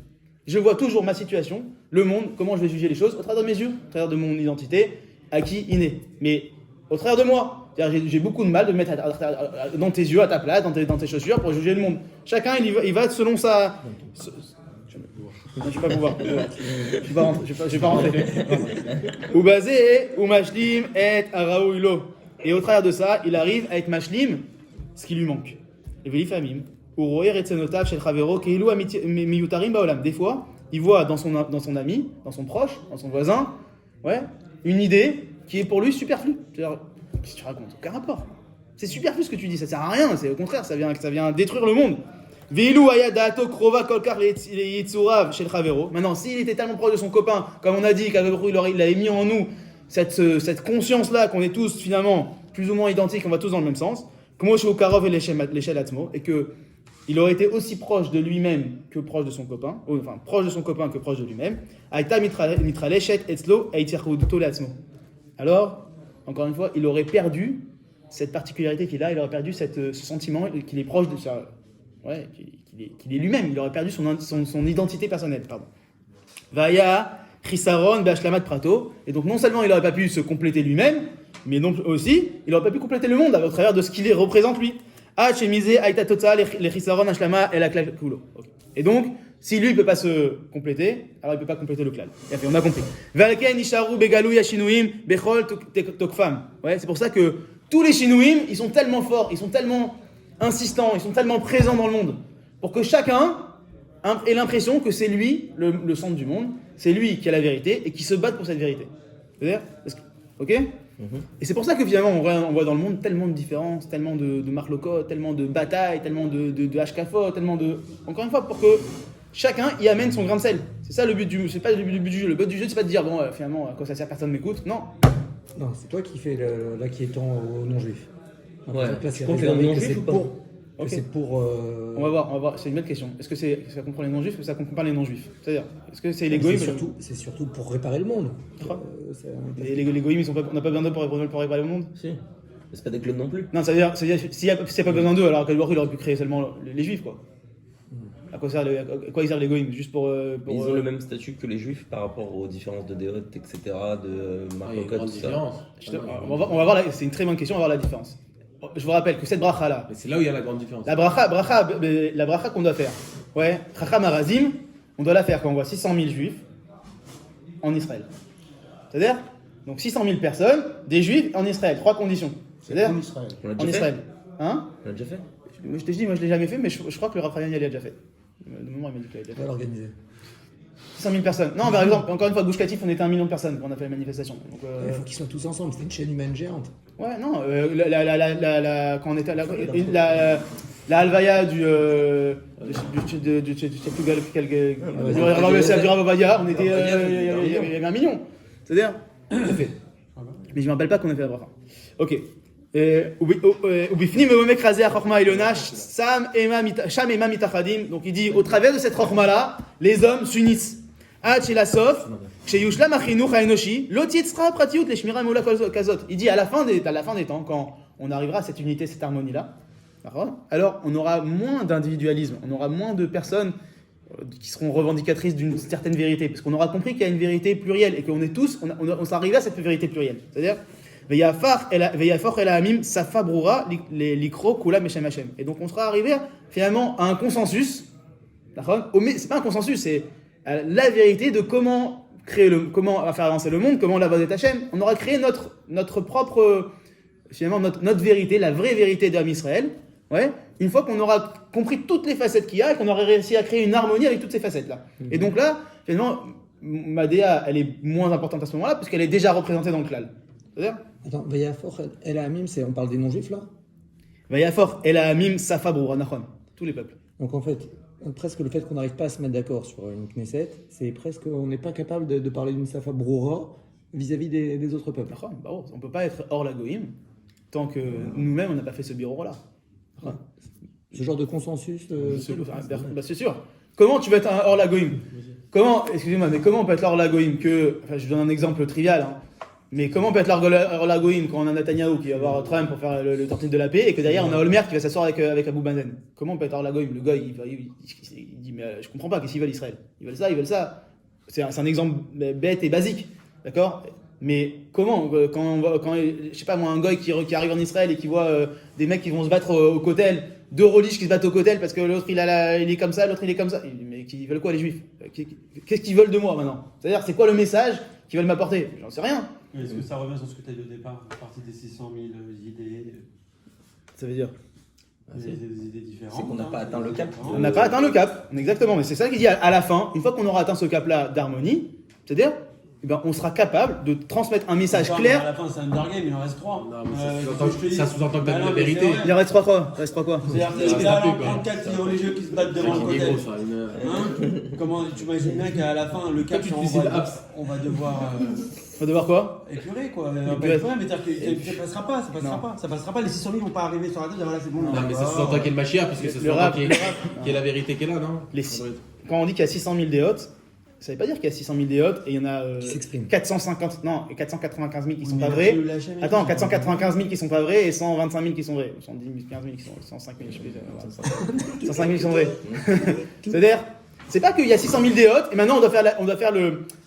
Je vois toujours ma situation, le monde, comment je vais juger les choses, au travers de mes yeux, au travers de mon identité, à qui il est. Mais au travers de moi. C'est-à-dire, j'ai beaucoup de mal de me mettre dans tes yeux, à ta place, dans tes chaussures, pour juger le monde. Chacun, il va selon sa... Je ne vais pas pouvoir. Je vais pas rentrer. Ou basé, ou mashlim, et araouilo. Et au travers de ça, il arrive à être mashlim, ce qui lui manque. Et velifamim. Des fois, il voit dans son ami, dans son proche, dans son voisin, une idée qui est pour lui superflue. C'est-à-dire, qu'est-ce que tu racontes ? Aucun rapport. C'est superflu ce que tu dis, ça sert à rien, c'est au contraire, ça vient détruire le monde. Maintenant, s'il était tellement proche de son copain, comme on a dit, qu'il avait mis en nous cette conscience-là qu'on est tous finalement plus ou moins identiques, on va tous dans le même sens, et que il aurait été aussi proche de lui-même que proche de son copain, enfin proche de son copain que proche de lui-même. Alors, encore une fois, il aurait perdu cette particularité qu'il a, il aurait perdu ce sentiment qu'il est proche de ça, qu'il est lui-même, il aurait perdu son identité personnelle. Vaya chisaron be'ashlamat prato, et donc non seulement il n'aurait pas pu se compléter lui-même, mais non aussi, il n'aurait pas pu compléter le monde au travers de ce qu'il représente lui. Et donc, si lui ne peut pas se compléter, alors il ne peut pas compléter le klal. On a compris. C'est pour ça que tous les shinouim, ils sont tellement forts, ils sont tellement insistants, ils sont tellement présents dans le monde, pour que chacun ait l'impression que c'est lui le centre du monde, c'est lui qui a la vérité et qui se bat pour cette vérité. C'est-à-dire, ok ? Et c'est pour ça que finalement on voit dans le monde tellement de différences, tellement de marlokot, tellement de batailles, tellement de hashkafot, tellement de... Encore une fois, pour que chacun y amène son grain de sel. C'est ça le but du jeu. C'est pas le but du jeu. Le but du jeu, c'est pas de dire, finalement, à quoi ça sert, personne m'écoute. Non.
Non, c'est toi qui fais l'inquiétant aux non-juifs.
Ouais.
C'est
les non-juifs ou pas ?
Okay. C'est pour...
On va voir, c'est une belle question. Est-ce que ça comprend les non-juifs ou ça comprend pas les non-juifs ? C'est-à-dire, est-ce que c'est les goïms ?
C'est surtout pour réparer le monde.
Les goïms, on n'a pas besoin d'eux pour réparer le monde ?
Si. C'est pas des clones non plus.
Non, ça veut dire s'il n'y a pas besoin d'eux, alors qu'Al-Baruch il aurait pu créer seulement les juifs, quoi. À quoi ils servent les goïms ? Juste pour
ils ont le même statut que les juifs par rapport aux différences de déot, etc., de marcocat, tout ça.
On va voir, c'est une très bonne question, on va voir la différence. Je vous rappelle que cette bracha-là...
Mais c'est là où il y a la grande différence.
La bracha qu'on doit faire, Chacha Marazim, on doit la faire quand on voit 600 000 juifs en Israël. C'est-à-dire, donc 600 000 personnes, des juifs en Israël, 3 conditions. C'est-à-dire, en Israël. Hein ?
On l'a déjà fait ?
Je t'ai dit, moi je l'ai jamais fait, mais je crois que le Rav Chaim il l'a déjà fait. De moment, il m'a dit qu'il l'a déjà fait.
On va l'organiser.
600 000 personnes. Non, par exemple, encore une fois, Gush Katif, on était 1 million de personnes quand on a fait la manifestation. Donc,
il faut qu'ils soient tous ensemble, c'est une chaîne humaine géante.
Ouais, non, quand on était la Halvaya du Rav Ovadia, on était, il y avait 1 million. C'est-à-dire, on a fait. Mais je ne me rappelle pas qu'on a fait la bracha. Ok. Donc il dit, au travers de cette chorma là, les hommes s'unissent. Il dit à la fin des temps, quand on arrivera à cette unité, cette harmonie là, alors on aura moins d'individualisme, on aura moins de personnes qui seront revendicatrices d'une certaine vérité, parce qu'on aura compris qu'il y a une vérité plurielle et qu'on est tous, on s'est arrivé à cette vérité plurielle. C'est-à-dire, et donc on sera arrivé finalement à un consensus. Mais c'est pas un consensus, c'est la vérité de comment comment faire avancer le monde, comment la voie Hachem. On aura créé notre propre, finalement notre vérité, la vraie vérité d'Am Israël. Ouais. Une fois qu'on aura compris toutes les facettes qu'il y a et qu'on aura réussi à créer une harmonie avec toutes ces facettes-là. Et donc là, finalement, Madéa, elle est moins importante à ce moment-là, puisqu'elle est déjà représentée dans le klal. C'est-à-dire
Attends, Vayafor, El Hamim, on parle des non-juifs là?
Vayafor, El Hamim, Safa Broura, Nachon. Tous les peuples.
Donc en fait, presque le fait qu'on n'arrive pas à se mettre d'accord sur une Knesset, c'est presque, on n'est pas capable de parler d'une Safa Broura vis-à-vis des autres peuples.
Nachon, bah, on ne peut pas être hors la Goïm tant que nous-mêmes, on n'a pas fait ce bureau-là.
Ce genre de consensus
c'est sûr. Comment tu vas être un hors la Goïm? Excusez-moi, mais comment on peut être hors la Goïm je donne un exemple trivial, hein, mais comment on peut être hors la Goïm quand on a Netanyahou qui va voir Trump pour faire le tortille de la paix et que derrière on a Olmert qui va s'asseoir avec Abou Mazen? Comment on peut être hors la Goïm? Le gars, il dit, mais je comprends pas, qu'est-ce qu'ils veulent Israël? Ils veulent ça. C'est un exemple bête et basique, d'accord? Mais comment, je sais pas moi, un goy qui arrive en Israël et qui voit des mecs qui vont se battre au kotel, deux religieux qui se battent au kotel parce que l'autre il est comme ça, l'autre il est comme ça. Mais ils veulent quoi les juifs? Qu'est-ce qu'ils veulent de moi maintenant? C'est-à-dire, c'est quoi le message qu'ils veulent m'apporter? J'en sais rien.
Est-ce que ça revient sur ce que tu as dit au départ, à partir des 600 000 idées?
Ça veut dire
Des idées différentes.
C'est qu'on n'a pas atteint le cap.
On n'a pas atteint le cap, exactement. Mais c'est ça qu'il dit à la fin, une fois qu'on aura atteint ce cap-là d'harmonie, c'est-à-dire, on sera capable de transmettre un message clair.
À la fin, c'est un undergame, il en reste 3.
Ça sous-entend que t'as dit la vérité.
Il en reste 3 quoi? Il reste 3 quoi?
C'est-à-dire que là, on prend 4 religieux qui se battent devant le côté. Comment tu imagines bien qu'à la fin, le cap, on va devoir.
On va devoir quoi?
Épurer quoi. Mais ça passera pas. Les 600 000 vont pas arriver sur la tête. Voilà, c'est bon.
Non, mais ça sous-entend qu'il y a le Mashiach, puisque c'est qu'il y a la vérité qui est là, non?
Quand on dit qu'il y a 600 000 déotes, ça veut pas dire qu'il y a 600 000 déotes et il y en a 495 000 qui sont pas vrais. Attends, 495 000 qui sont pas vrais et 125 000 qui sont vrais. 110 000, 15 000 qui sont 105 000, je sais plus. 105 000 qui sont vrais. C'est-à-dire, c'est pas qu'il y a 600 000 déotes et maintenant on doit faire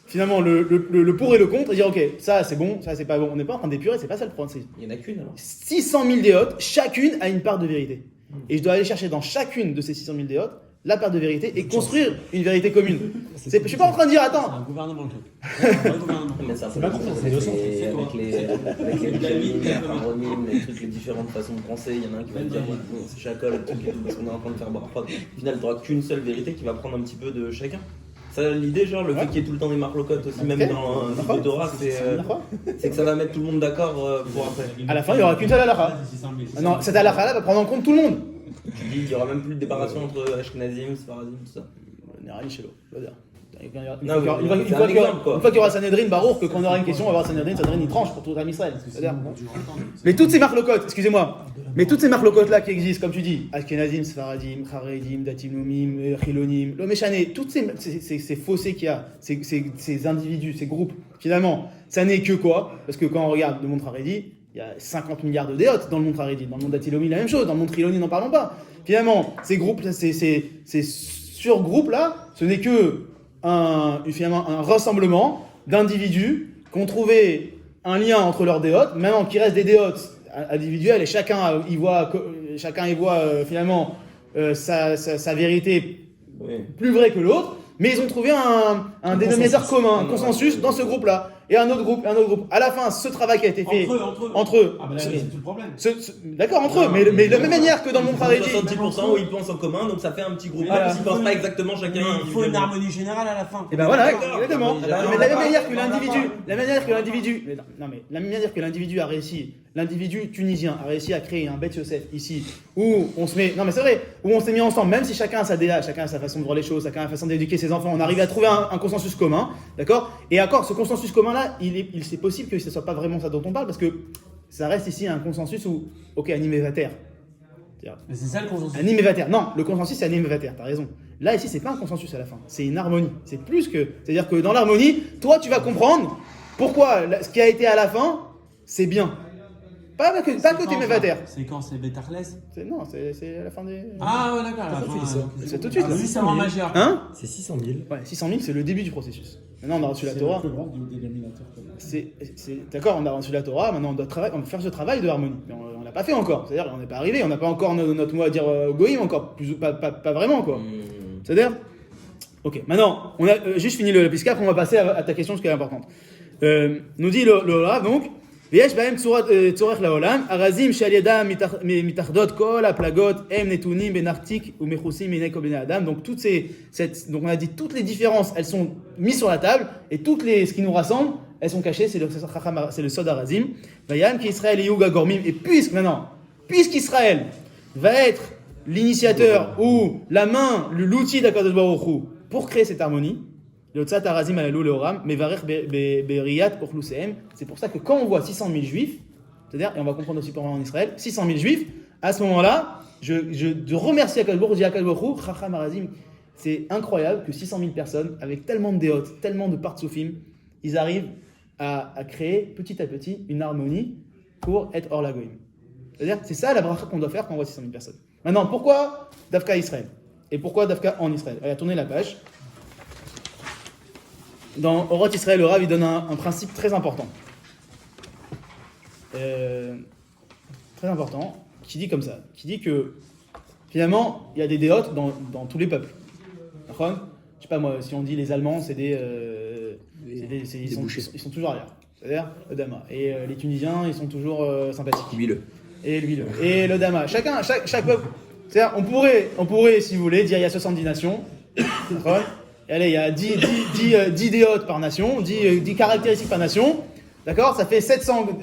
finalement le pour et le contre et dire ok, ça c'est bon, ça c'est pas bon. On n'est pas en train d'épurer, c'est pas ça le problème.
Il y en a qu'une alors.
600 000 déotes, chacune a une part de vérité. Et je dois aller chercher dans chacune de ces 600 000 déotes la part de vérité et construire une vérité commune. Je suis pas en train de dire attends.
C'est un gouvernement le truc.
Mais c'est pas avec les paronym, les différentes façons de penser, il y en a un qui va dire c'est chacol, parce qu'on est en train de faire barra. Au final, tu n'auras qu'une seule vérité qui va prendre un petit peu de chacun. Ça, l'idée, genre, le fait qu'il y ait tout le temps des marlocotes aussi, même dans le Torah, c'est que ça va mettre tout le monde d'accord pour après.
À la fin, il n'y aura qu'une seule halakha. Non, cette halakha-là va prendre en compte tout le monde.
Tu dis qu'il n'y aura même plus de déparation entre Ashkenazim, Sfaradim, tout ça.
Nérali chez l'eau. Une fois qu'il y aura Sanhedrin, Baruch, que quand on aura une question, on va voir Sanhedrin il tranche pour tout Am Israël. Mais toutes ces marlocotes, excusez-moi, mais toutes ces marlocotes-là qui existent, comme tu dis, Ashkenazim, Sfaradim, Charedim, Datimumim, Chilonim, Lomeshane, toutes ces fossés qu'il y a, ces individus, ces groupes, finalement, ça n'est que quoi? Parce que quand on regarde le monde Haredi, il y a 50 milliards de déotes dans le monde Haredi. Dans le monde Datilomi, la même chose. Dans le monde Triloni, n'en parlons pas. Finalement, ces groupes, ces surgroupes-là, ce n'est que finalement un rassemblement d'individus qui ont trouvé un lien entre leurs déotes, maintenant qu'il reste des déotes individuelles et chacun y voit finalement sa vérité plus vraie que l'autre, mais ils ont trouvé un dénominateur commun, un consensus dans ce groupe-là. Et un autre groupe. À la fin, ce travail qui a été fait entre eux.
Ah bah là, c'est tout le problème.
D'accord, entre eux, mais de la même manière que dans le monde Haredi.
70% où ils pensent en commun, donc ça fait un petit groupe. Même s'ils ne pensent pas exactement chacun.
Il faut une harmonie générale à la fin.
Et ben voilà, exactement. Mais de la même manière que l'individu a réussi, l'individu tunisien a réussi à créer un Beth Yosef ici, où on se met, non mais c'est vrai, où on s'est mis ensemble, même si chacun a sa DA, chacun a sa façon de voir les choses, chacun a sa façon d'éduquer ses enfants, on arrive à trouver un consensus commun, d'accord? Et encore, ce consensus commun là, c'est possible que ce soit pas vraiment ça dont on parle, parce que ça reste ici un consensus où, ok, Anim et Vater.
Mais c'est ça le consensus.
Anim et Vater. Non, le consensus c'est Anim et Vater, t'as raison. Là, ici, c'est pas un consensus à la fin, c'est une harmonie. C'est plus que. C'est-à-dire que dans l'harmonie, toi, tu vas comprendre pourquoi ce qui a été à la fin, c'est bien. Pas que tu es Vater.
C'est quand c'est Betarles?
Non, c'est à la fin des.
Ah, ouais, d'accord.
C'est tout de suite. Là.
C'est vraiment majeur.
Hein?
C'est 600 000.
Ouais, 600 000, c'est le début du processus. Maintenant, on a reçu la Torah.
C'est le plus grand du dénominateur.
D'accord, on a reçu la Torah, maintenant on doit faire ce travail de harmonie. Mais on ne l'a pas fait encore, c'est-à-dire on n'est pas arrivé, on n'a pas encore notre mot à dire Goïm encore, pas vraiment quoi. C'est-à-dire, ok, maintenant on a juste fini le pisca, après on va passer à ta question, ce qui est importante. Nous dit le Rav donc, ויש בהם צורך לעולם, ארזים שעל ידם מתאחדות כל הפלגות, הם נתונים בין ארתיק ומכוסים מיני כל בני אדם. Donc donc on a dit toutes les différences, elles sont mises sur la table, et ce qui nous rassemble, elles sont cachées, c'est le sod Arazim. Vayam qui Israël et Yuga Gormim, et puisqu'Israël va être l'initiateur ou la main, l'outil d'Akadosh Baruch Hu pour créer cette harmonie, le Tzat Arazim Alalou Leoram, Mevarech Beriyat Ochlusehem. C'est pour ça que quand on voit 600 000 juifs, c'est-à-dire, et on va comprendre aussi pourquoi en Israël, 600 000 juifs, à ce moment-là, je remercie Akadosh Baruch Hu, je dis Akadosh Baruch Hu, Chacham Arazim. C'est incroyable que 600 000 personnes, avec tellement de déotes, tellement de partsoufim, ils arrivent à créer petit à petit une harmonie pour être hors la goïm. C'est-à-dire, c'est ça la bracha qu'on doit faire quand on voit 600 000 personnes. Maintenant, pourquoi Dafka Israël? Et pourquoi Dafka en Israël? Allez, tournez la page. Dans Oroth Israël, le Rav, il donne un principe très important. Très important, qui dit comme ça. Qui dit que, finalement, il y a des déotes dans tous les peuples. D'accord? Je sais pas moi, si on dit les Allemands, ils sont toujours arrière. C'est-à-dire le Dama. Et les Tunisiens, ils sont toujours sympathiques.
Huileux.
Et l'huileux. Et le Dama. Chaque peuple. C'est-à-dire, on pourrait, si vous voulez, dire il y a 70 nations. D'accord? Et allez, il y a 10 déotes par nation, 10 caractéristiques par nation. D'accord? Ça fait 700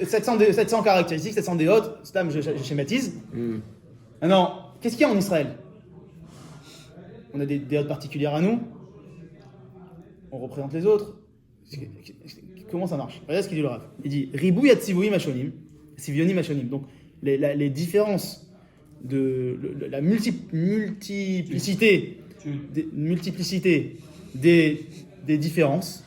caractéristiques, 700 déotes. Je schématise. Maintenant, qu'est-ce qu'il y a en Israël? On a des déotes particulières à nous. On représente les autres. Comment ça marche? Regardez ce qu'il dit le Rav. Il dit Ribou yatsivoui mashonim, sivionim mashonim. Donc les différences de la multiplicité des différences.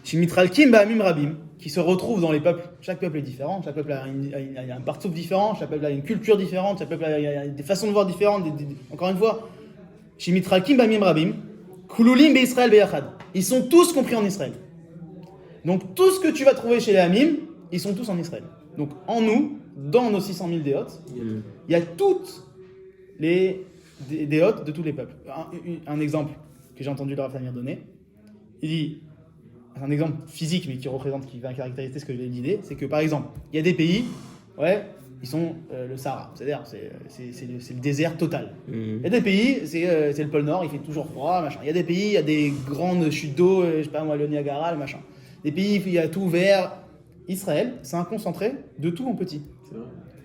Shimitralkim ba'amim rabim, qui se retrouvent dans les peuples. Chaque peuple est différent, chaque peuple a un partout différent, chaque peuple a une culture différente, chaque peuple a des façons de voir différentes. Encore une fois, Shimitralkim ba'amim rabim, kululim be'Israël be'yachad. Ils sont tous compris en Israël. Donc tout ce que tu vas trouver chez les Hamim, ils sont tous en Israël. Donc en nous, dans nos 600 000 déotes, il y a toutes les déotes de tous les peuples. Un exemple que j'ai entendu le Rav Tamir donner, il dit, un exemple physique mais qui va caractériser ce que j'ai l'idée, c'est que par exemple, il y a des pays, ils sont le Sahara, c'est-à-dire c'est le désert total. Il y a des pays, c'est le pôle Nord, il fait toujours froid, machin. Il y a des pays, il y a des grandes chutes d'eau, je sais pas moi, le Niagara, le machin. Des pays, il y a tout vert. Israël, c'est un concentré de tout en petit.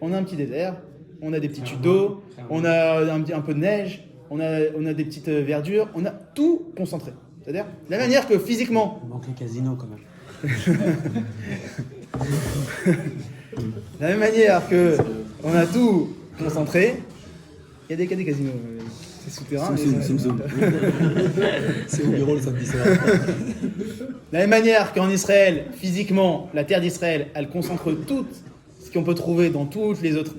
On a un petit désert, on a des petites chutes d'eau, on a un peu de neige, on a des petites verdures, on a tout concentré. C'est-à-dire, de la manière que physiquement...
Il manque les casinos quand même.
De la même manière que on a tout concentré, il y a des casinos. C'est souterrain.
C'est au bureau le samedi soir.
De la même manière qu'en Israël, physiquement, la terre d'Israël, elle concentre tout ce qu'on peut trouver dans tous les autres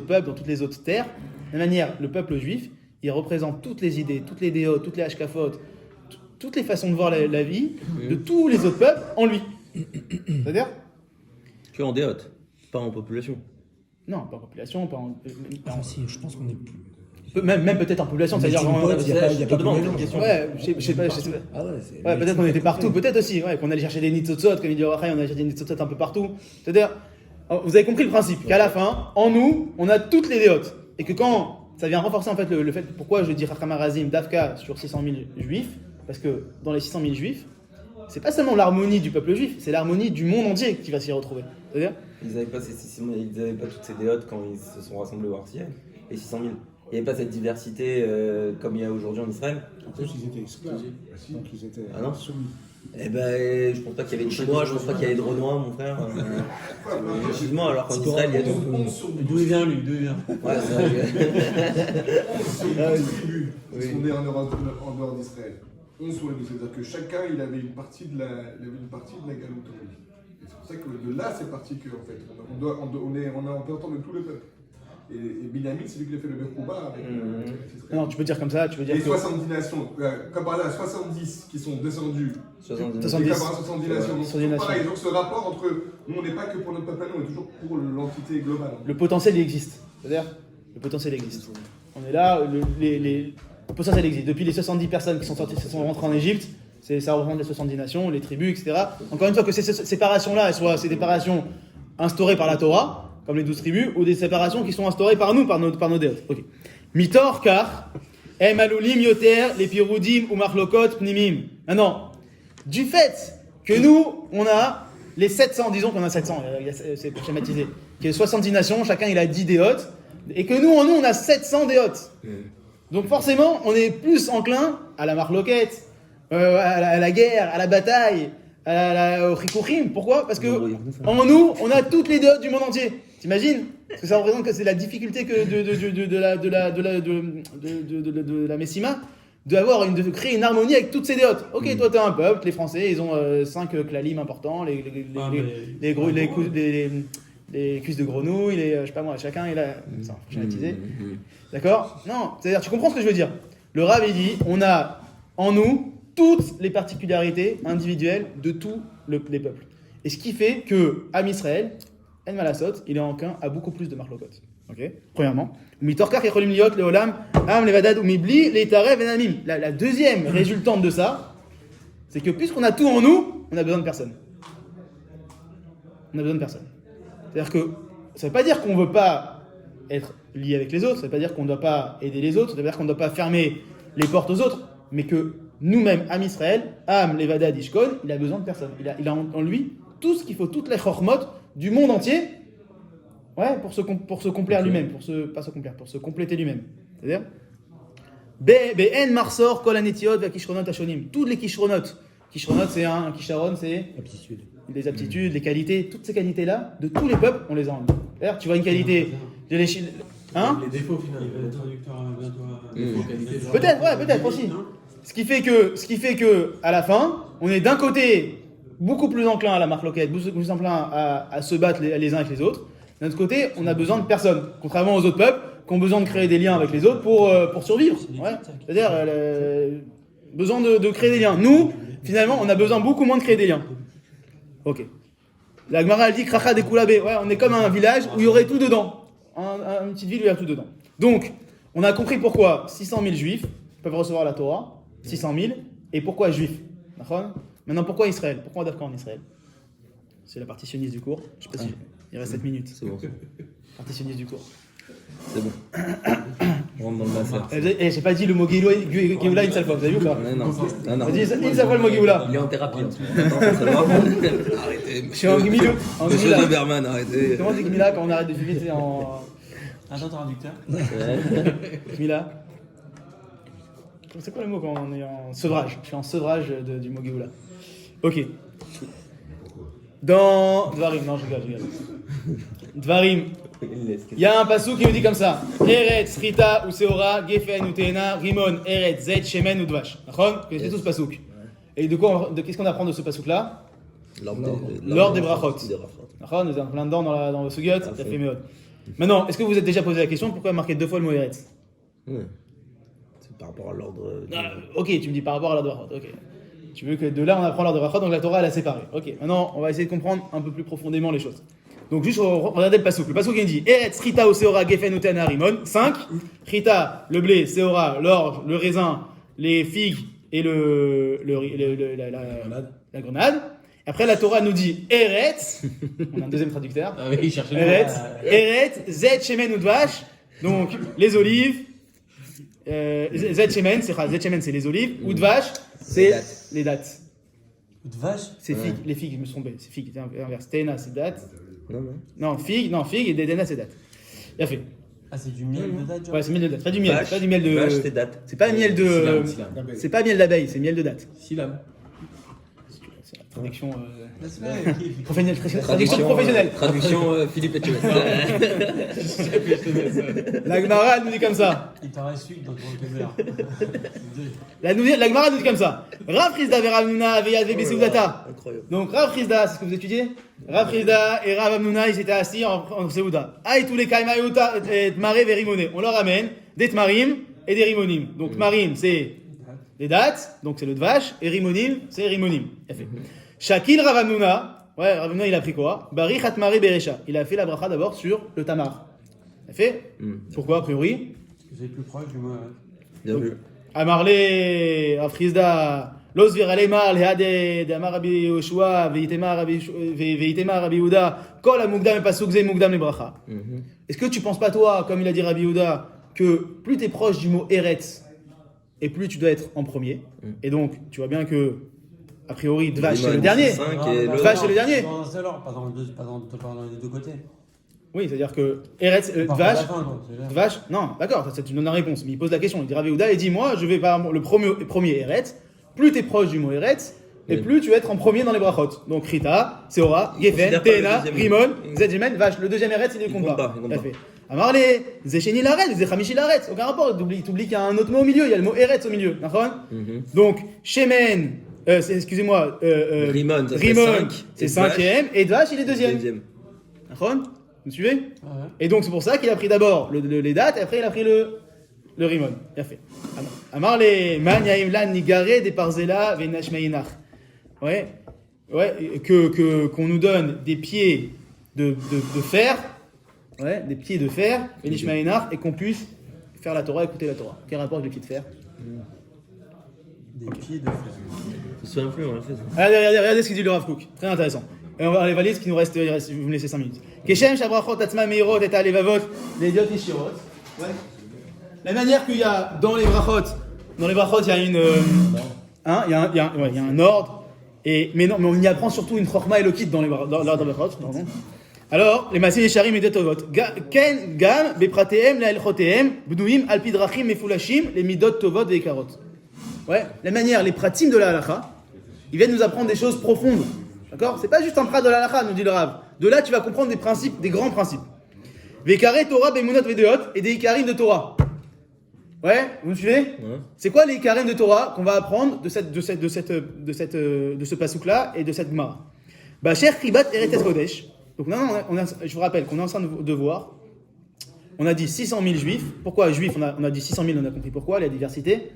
peuples, dans toutes les autres terres. De la même manière, le peuple juif, il représente toutes les idées, toutes les déotes, toutes les hashkafot, toutes les façons de voir la vie de tous les autres peuples en lui. C'est-à-dire
que en déote, pas en population.
Non, pas en population, pas en...
si, je pense qu'on est plus...
Même peut-être en population, c'est-à-dire...
Il y a pas de question.
Ouais, je sais pas.
Ah
ouais, peut-être qu'on était partout, peut-être aussi, qu'on allait chercher des nitzotzot, comme il dit Orachaï, on allait chercher des nitzotzot un peu partout. C'est-à-dire, vous avez compris le principe, qu'à la fin, en nous, on a toutes les déotes. Et que quand ça vient renforcer en fait le fait, pourquoi je dis Chacham Arazim, Dafka sur 600 000 juifs, parce que dans les 600 000 juifs, c'est pas seulement l'harmonie du peuple juif, c'est l'harmonie du monde entier qui va s'y retrouver. C'est-à-dire
ils n'avaient pas toutes ces déotes quand ils se sont rassemblés au Artiel, les 600 000. Il n'y avait pas cette diversité comme il y a aujourd'hui en Israël.
En plus, ils étaient esclaves. Donc ils étaient soumis.
Eh ben, je pense pas qu'il y avait de Chinois, je pense pas qu'il y avait de Renois, mon frère. Effectivement, alors qu'en Israël, il y a tout.
D'où il vient lui? D'où il vient?
Ouais, c'est vrai
Sur 10 tribus qui sont nées en dehors d'Israël. 11 sur les 12, c'est-à-dire que chacun il avait une partie de la galoute en lui. Et c'est pour ça que de là c'est parti qu'en fait, on est en représentant de tout le peuple. Et Binyamin, c'est lui qui a fait le Berkouba avec Israël.
Non, tu peux dire comme ça, tu peux dire
Les
que...
70 nations, comme par là, 70 qui sont descendus.
70.
70.
70 nations. Donc,
70 nations.
pareil, donc ce rapport entre nous, on n'est pas que pour notre peuple à nous, on est toujours pour l'entité globale.
Le potentiel il existe. C'est-à-dire, le potentiel existe. On est là, le potentiel existe. Depuis les 70 personnes qui sont rentrées en Égypte, ça représente les 70 nations, les tribus, etc. Encore une fois, que ces séparations-là, soient ces séparations instaurées par la Torah, comme les 12 tribus, ou des séparations qui sont instaurées par nous, par nos déotes. Ok. Mitor kar, em alulim yoter, les piroudim ou marlokot pnimim. Maintenant, du fait que nous, on a les 700, disons qu'on a 700, c'est pour schématiser, qu'il y a 70 nations, chacun il a 10 déotes, et que nous, en nous, on a 700 déotes. Donc forcément, on est plus enclin à la marloquette, à la guerre, à la bataille, au chikouchim. Pourquoi? Parce que en nous, on a toutes les déotes du monde entier. T'imagines? Parce que ça représente que c'est la difficulté que de la Messima de créer une harmonie avec toutes ces déotes. Ok, toi t'es un peuple, les Français, ils ont 5 klalim importants, les cuisses de grenouille, je sais pas moi, chacun il a ça, schématisé. D'accord? Non, c'est-à-dire tu comprends ce que je veux dire. Le Rav il dit, on a en nous toutes les particularités individuelles de tous les peuples. Et ce qui fait que Am Israël, En Malasot, il est enclin à beaucoup plus de marlokot. Ok? Premièrement. La deuxième résultante de ça, c'est que puisqu'on a tout en nous, on a besoin de personne. On a besoin de personne. C'est-à-dire que ça ne veut pas dire qu'on ne veut pas être lié avec les autres, ça ne veut pas dire qu'on ne doit pas aider les autres, ça ne veut pas dire qu'on ne doit pas fermer les portes aux autres, mais que nous-mêmes, Am Israël, Am Levadad Ishkon, il a besoin de personne. Il a en lui tout ce qu'il faut, toutes les chormot du monde entier, ouais, pour se complaire lui-même, pour se compléter lui-même. C'est-à-dire Be'en marsor kol anetiot va kishronot ashonim. Toutes les kishronot. Kishronot, c'est un kisharon, c'est
Aptitude.
les aptitudes, les qualités, toutes ces qualités-là, de tous les peuples, on les a en nous. D'ailleurs, tu vois une qualité.
Les défauts finalement.
Peut-être aussi. Ce qui fait que, à la fin, on est d'un côté beaucoup plus enclin à la marloquette, beaucoup plus enclin à se battre les uns avec les autres. D'un autre côté, on a besoin de personne, contrairement aux autres peuples qui ont besoin de créer des liens avec les autres pour survivre. Ouais. C'est-à-dire, besoin de créer des liens. Nous, finalement, on a besoin beaucoup moins de créer des liens. Ok. La Gemara elle dit Kracha de Koulabé. Ouais, on est comme un village où il y aurait tout dedans. Une petite ville où il y a tout dedans. Donc, on a compris pourquoi 600 000 juifs peuvent recevoir la Torah. 600 000. Et pourquoi juifs? D'accord. Maintenant, pourquoi Israël? Pourquoi d'accord en Israël? C'est la partie sioniste du cours. Je sais pas si il reste 7 minutes.
C'est bon.
Partie sioniste du cours.
C'est bon. On rentre dans le massacre.
J'ai pas dit le mot Géoula une seule fois. Vous avez vu ou pas?
Non.
Vas-y, une seule fois le mot Géoula.
Il est en thérapie en ce moment. Attends, ça va. Arrêtez.
Je suis en Gmila.
Monsieur Doberman, arrêtez.
Comment on dit Gmila quand on arrête de fumer? C'est en.
Agent traducteur.
Gmila. C'est quoi le mot quand on est en sevrage? Je suis en sevrage du mot Géoula. Ok. Dans Dvarim, non je rigole. Dvarim, il y a un passou qui nous dit comme ça. Eretz, Rita, ou Seora, Gefen, ou Teena, Rimon, Eretz, Zet, Shemen, ou Dvash. D'accord? Vous connaissez tous ce passouk. Et qu'est-ce qu'on apprend de ce passouk-là? L'ordre des brachot. D'accord? Nous sommes plein dedans dans le sugyot, ça fait méod. Maintenant, est-ce que vous êtes déjà posé la question pourquoi marquer 2 fois le mot Eretz?
C'est par rapport à l'ordre.
Ok, tu me dis par rapport à l'ordre des brachot. Ok. Tu veux que de là on apprend l'ordre de brachot, donc la Torah elle a séparé. Ok, maintenant on va essayer de comprendre un peu plus profondément les choses. Donc juste regardez le passouk. Le passouk il dit Eretz, Rita, ou Seora, Gefen, ou Teena, Rimon. 5. Rita, le blé, Seora, l'orge, le raisin, les figues et la grenade. Après la Torah nous dit Eretz. On a un deuxième traducteur.
Ah oui, il cherche le
Eretz, Zet, Shemen, ou Dvash. Donc les olives. Zet Shemen, c'est les olives. Ou Dvash, c'est les dattes.
De vache?
C'est figues, les figues, je me suis trompé. C'est figues, c'est inverse. Teena, c'est dattes.
Non.
Figue et Dedena, c'est date. Bien fait.
Ah, c'est du miel de date, genre?
Ouais, c'est miel de date. Pas du miel. Pas du miel de.
Vache, c'est date.
C'est pas miel de.
Syllabe.
C'est pas miel d'abeille, c'est miel de date.
Syllabe.
Traduction.
Traduction
Professionnelle.
Traduction Philippe Etchebest.
La Gemara nous dit comme ça.
Il t'en reste une dans ton vocabulaire.
La Gemara nous dit comme ça. Rav Chizda ve Rav Hanouna ve Yad ve Beseudata.
Incroyable.
Donc Rav Chizda, c'est ce que vous étudiez. Rav Chizda et Rav Hanouna, ils étaient assis en Seouda. Aïe tous les Kaimayota et Tmaré ve Rimone. On leur ramène des Tmarim et des Rimonim. Donc Tmarim, c'est les dates, donc c'est le Dvash, et Rimonim, c'est Rimonim. Il a fait. Shakil Rav Hanouna, ouais, Rav Hanouna, il a pris quoi? Bari Khatmari Beresha. Il a fait la bracha d'abord sur le Tamar. Il a fait. Pourquoi, a priori?
Parce que c'est plus proche du mot.
Bien vu.
Amarle Rav Chizda. Los virale mar lehade de Amar Rabbi Yoshua veitema Rabbi Yehuda kol hamukdam pasuk ze mukdam le bracha. Est-ce que tu penses pas toi, comme il a dit Rabbi Yehuda, que plus tu es proche du mot Eretz et plus tu dois être en premier? Et donc tu vois bien que a priori Dvash c'est le dernier. Dvash c'est le dernier.
Dans un seul ordre, pas dans les deux côtés.
Oui, c'est-à-dire que Eretz Dvash Dvash non, d'accord, ça tu donnes la réponse, mais il pose la question, il dit Rabbi Yehuda, il dit moi je vais par le premier Eretz. Plus tu es proche du mot Eretz, et plus tu vas être en premier dans les brachot. Donc Rita, Seora, Geffen, Tena, Rimon, Zedjimen, Vache. Le deuxième Eretz, il ne compte pas. Amarle, Zecheni l'Aretz, Zechamishi l'Aretz. Aucun rapport, t'oublies qu'il y a un autre mot au milieu, il y a le mot Eretz au milieu. Donc Shemen, excusez-moi,
Rimon,
c'est cinquième, et Dvash, il est deuxième. Vous me suivez? Et donc c'est pour ça qu'il a pris d'abord les dates, et après il a pris le Rimon. Il a fait. Amar les man yaimlan nigare des parzela venashmeinach. Ouais, qu'on nous donne des pieds de fer, ouais, des pieds de fer, venashmeinach, et qu'on puisse faire la Torah, écouter la Torah. Quel rapport avec les pieds de fer?
Des pieds de fer.
Je me souviens plus, on l'a fait ça.
Regardez ce qu'il dit le Rav Kook. Très intéressant. Et on va aller valider ce qui nous reste, vous me laissez 5 minutes. Keshem shabrachot atzma meirot et alevavot lediot ishirot. Ouais. La manière qu'il y a dans les brachot, il y a une, il y a un ordre, mais on y apprend surtout une chorma elokit dans l'ordre de brachot. Alors, les masim yesharim et detovot. Ken gam bepratehem laelchotehem bnuim alpi drachim mefulashim les midot tovot vekarot. Ouais, la manière, les pratim de la halakha, ils viennent nous apprendre des choses profondes. D'accord? C'est pas juste un prat de la halakha, nous dit le Rav. De là, tu vas comprendre des principes, des grands principes. Vekare Torah bemunot vedeot et des ikarim de Torah. Ouais, vous me suivez? C'est quoi les ikarim de Torah qu'on va apprendre de ce pasouk-là et de cette Gemara? Bacher Kribat Eretz Kodesh. Donc je vous rappelle qu'on est en train de voir, on a dit 600 000 juifs. Pourquoi juifs? On a dit 600 000, on a compris pourquoi, la diversité.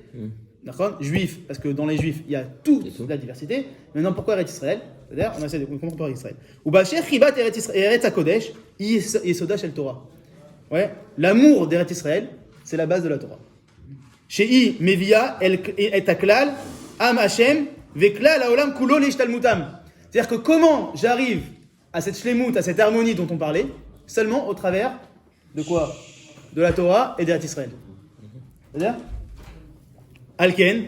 D'accord? Juifs, parce que dans les juifs, il y a toute la diversité. Maintenant, pourquoi Eretz Israël? C'est-à-dire, on essaie de comprendre pourquoi Israël. Ou Bacher Kribat Eretz Kodesh, Yesoda Shel Torah. Ouais, l'amour d'Eretz Israël, c'est la base de la Torah. Shei mevia et aklal am Hashem veklal haolam kulo leishtalmutam. C'est-à-dire que comment j'arrive à cette shlemut, à cette harmonie dont on parlait, seulement au travers de quoi? De la Torah et d'Eretz Israël. C'est-à-dire Alken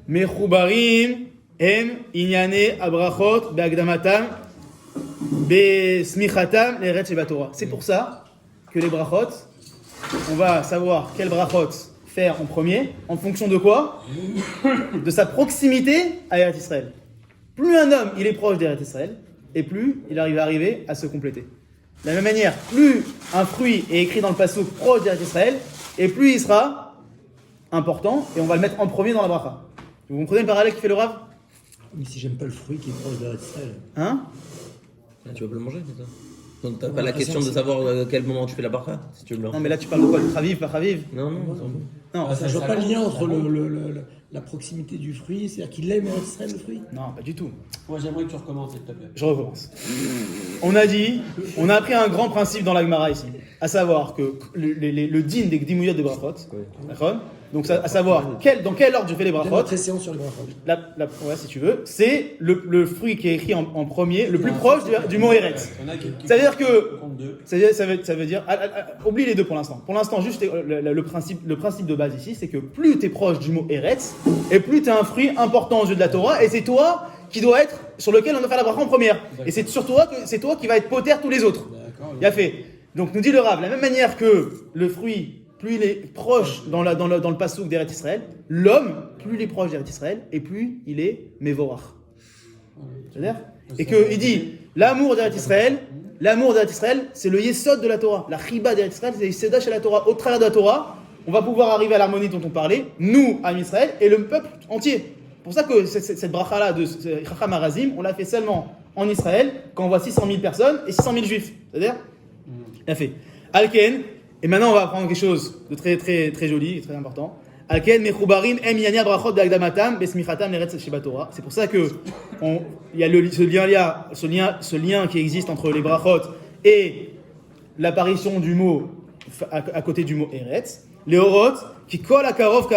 mechubarim hem inyane abrachot beagdamatam besmichatam le'eretz shebatorah. C'est pour ça que les brachot, on va savoir quel brachot faire en premier, en fonction de quoi? De sa proximité à Eretz Israël. Plus un homme il est proche d'Eretz Israël, et plus il arrive à se compléter. De la même manière, plus un fruit est écrit dans le passouk proche d'Eretz Israël, et plus il sera important, et on va le mettre en premier dans la bracha. Vous comprenez le parallèle qui fait le Rav?
Mais si j'aime pas le fruit qui est proche d'Eretz Israël.
Hein?
Tu vas pas le manger, c'est ça? Donc t'as pas la question de savoir à quel moment tu fais la bracha, si tu veux le.
Non mais là tu parles de quoi? De Chaviv, pas Chaviv?
Non.
Non,
Je vois pas le lien entre la proximité du fruit, c'est-à-dire qu'il aime Eretz Israël le fruit.
non, pas du tout.
Moi, j'aimerais que tu recommences, s'il te plaît.
Je recommence. On a appris un grand principe dans la Gemara ici, à savoir que le din des Gdimouyot de Brachot, d'accord? Donc à savoir dans quel ordre je fais les brachot.
Notre séance sur les brachot.
Ouais, si tu veux, c'est le fruit qui est écrit en premier, le plus proche du mot Eretz. C'est-à-dire que ça veut dire oublie les deux pour l'instant. Pour l'instant, juste le principe de base ici, c'est que plus tu es proche du mot Eretz, et plus tu as un fruit important aux yeux de la Torah, et c'est toi qui dois être sur lequel on doit faire la bracha en première. Et c'est sur toi qui va être poter tous les autres. Il a fait. Donc nous dit le Rav, de la même manière que le fruit, plus il est proche dans le passouk d'Eretz Israël, l'homme, plus il est proche d'Eretz Israël, et plus il est Mevorach. C'est-à-dire et qu'il dit l'amour d'Eretz Israël, c'est le yesod de la Torah. La chiba d'Eretz Israël, c'est le yesod chez la Torah. Au travers de la Torah, on va pouvoir arriver à l'harmonie dont on parlait, nous, à Israël, et le peuple entier. C'est pour ça que cette bracha-là de Chacham Harazim, on l'a fait seulement en Israël, quand on voit 600 000 personnes et 600 000 juifs. C'est-à-dire il a fait Alken, et maintenant on va apprendre quelque chose de très très très joli, très important. Alken mechubarim em yania brachot be'agdamatam besmichatam leretz shebatorah. C'est pour ça que il y a ce lien qui existe entre les brachot et l'apparition du mot à côté du mot eretz. Les orot qui kol akarov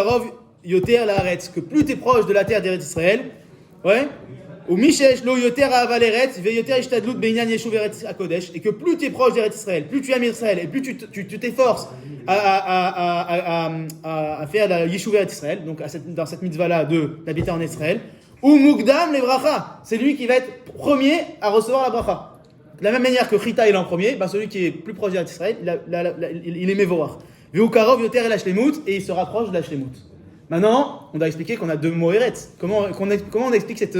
yoter laaretz, que plus tu es proche de la terre d'Eretz Israël, ouais. Ou mishesh lo yoter aval eretz ve yoter ishtadlut beinyan yeshuv eretz hakodesh, et que plus tu es proche d'Eretz Israël, plus tu aimes Israël et plus tu t'efforces à faire la yeshuv eretz Israël, donc dans cette mitzvah là d'habiter en Israël, ou mukdam le bracha, c'est lui qui va être premier à recevoir la bracha. De la même manière que Chita il est en premier, celui qui est plus proche d'Eretz Israël, il est mevorach. Ve ukarov yoter el hashlemut, et il se rapproche de la hashlemut. Maintenant, on doit expliquer qu'on a deux mots eretz. Comment on explique cette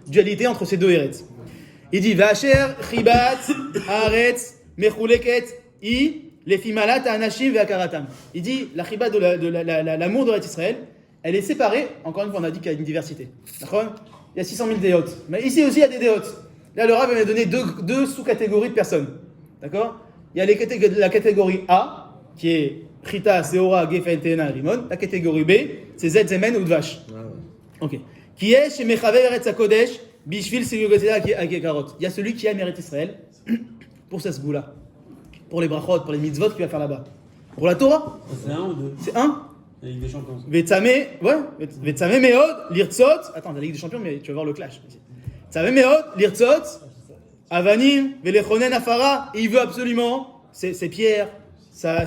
dualité entre ces deux eretz? Il dit Vacher, Chibat, Haaretz, Mechuleket, Lefi Malat, Anashim, Ve'akaratam. Il dit la chibat de l'amour de l'Eretz Israël, elle est séparée. Encore une fois, on a dit qu'il y a une diversité. D'accord? Il y a 600 000 déotes. Mais ici aussi, il y a des déotes. Là, le Rav m'a donné deux sous-catégories de personnes. D'accord? Il y a la catégorie A, qui est Chita, Seora, Gefen, Tena, Rimon. La catégorie B, c'est Z, Zemen ou Dvash. Ok. Qui est chez Mechaver Eretz HaKodesh, Bishvil, Sigogotela, Karot. Il y a celui qui aime Eretz Israël pour sa sgoula, pour les brachot, pour les mitzvot qu'il va faire là-bas. Pour la Torah,
C'est un ou deux?
c'est un.
La Ligue des Champions.
Vetzame Meod, Lirtzot. Attends, la Ligue des Champions, mais tu vas voir le clash. Vetzame Meod, Lirtzot, Avanim, Velechonen Afara. Et il veut absolument ses pierres, sa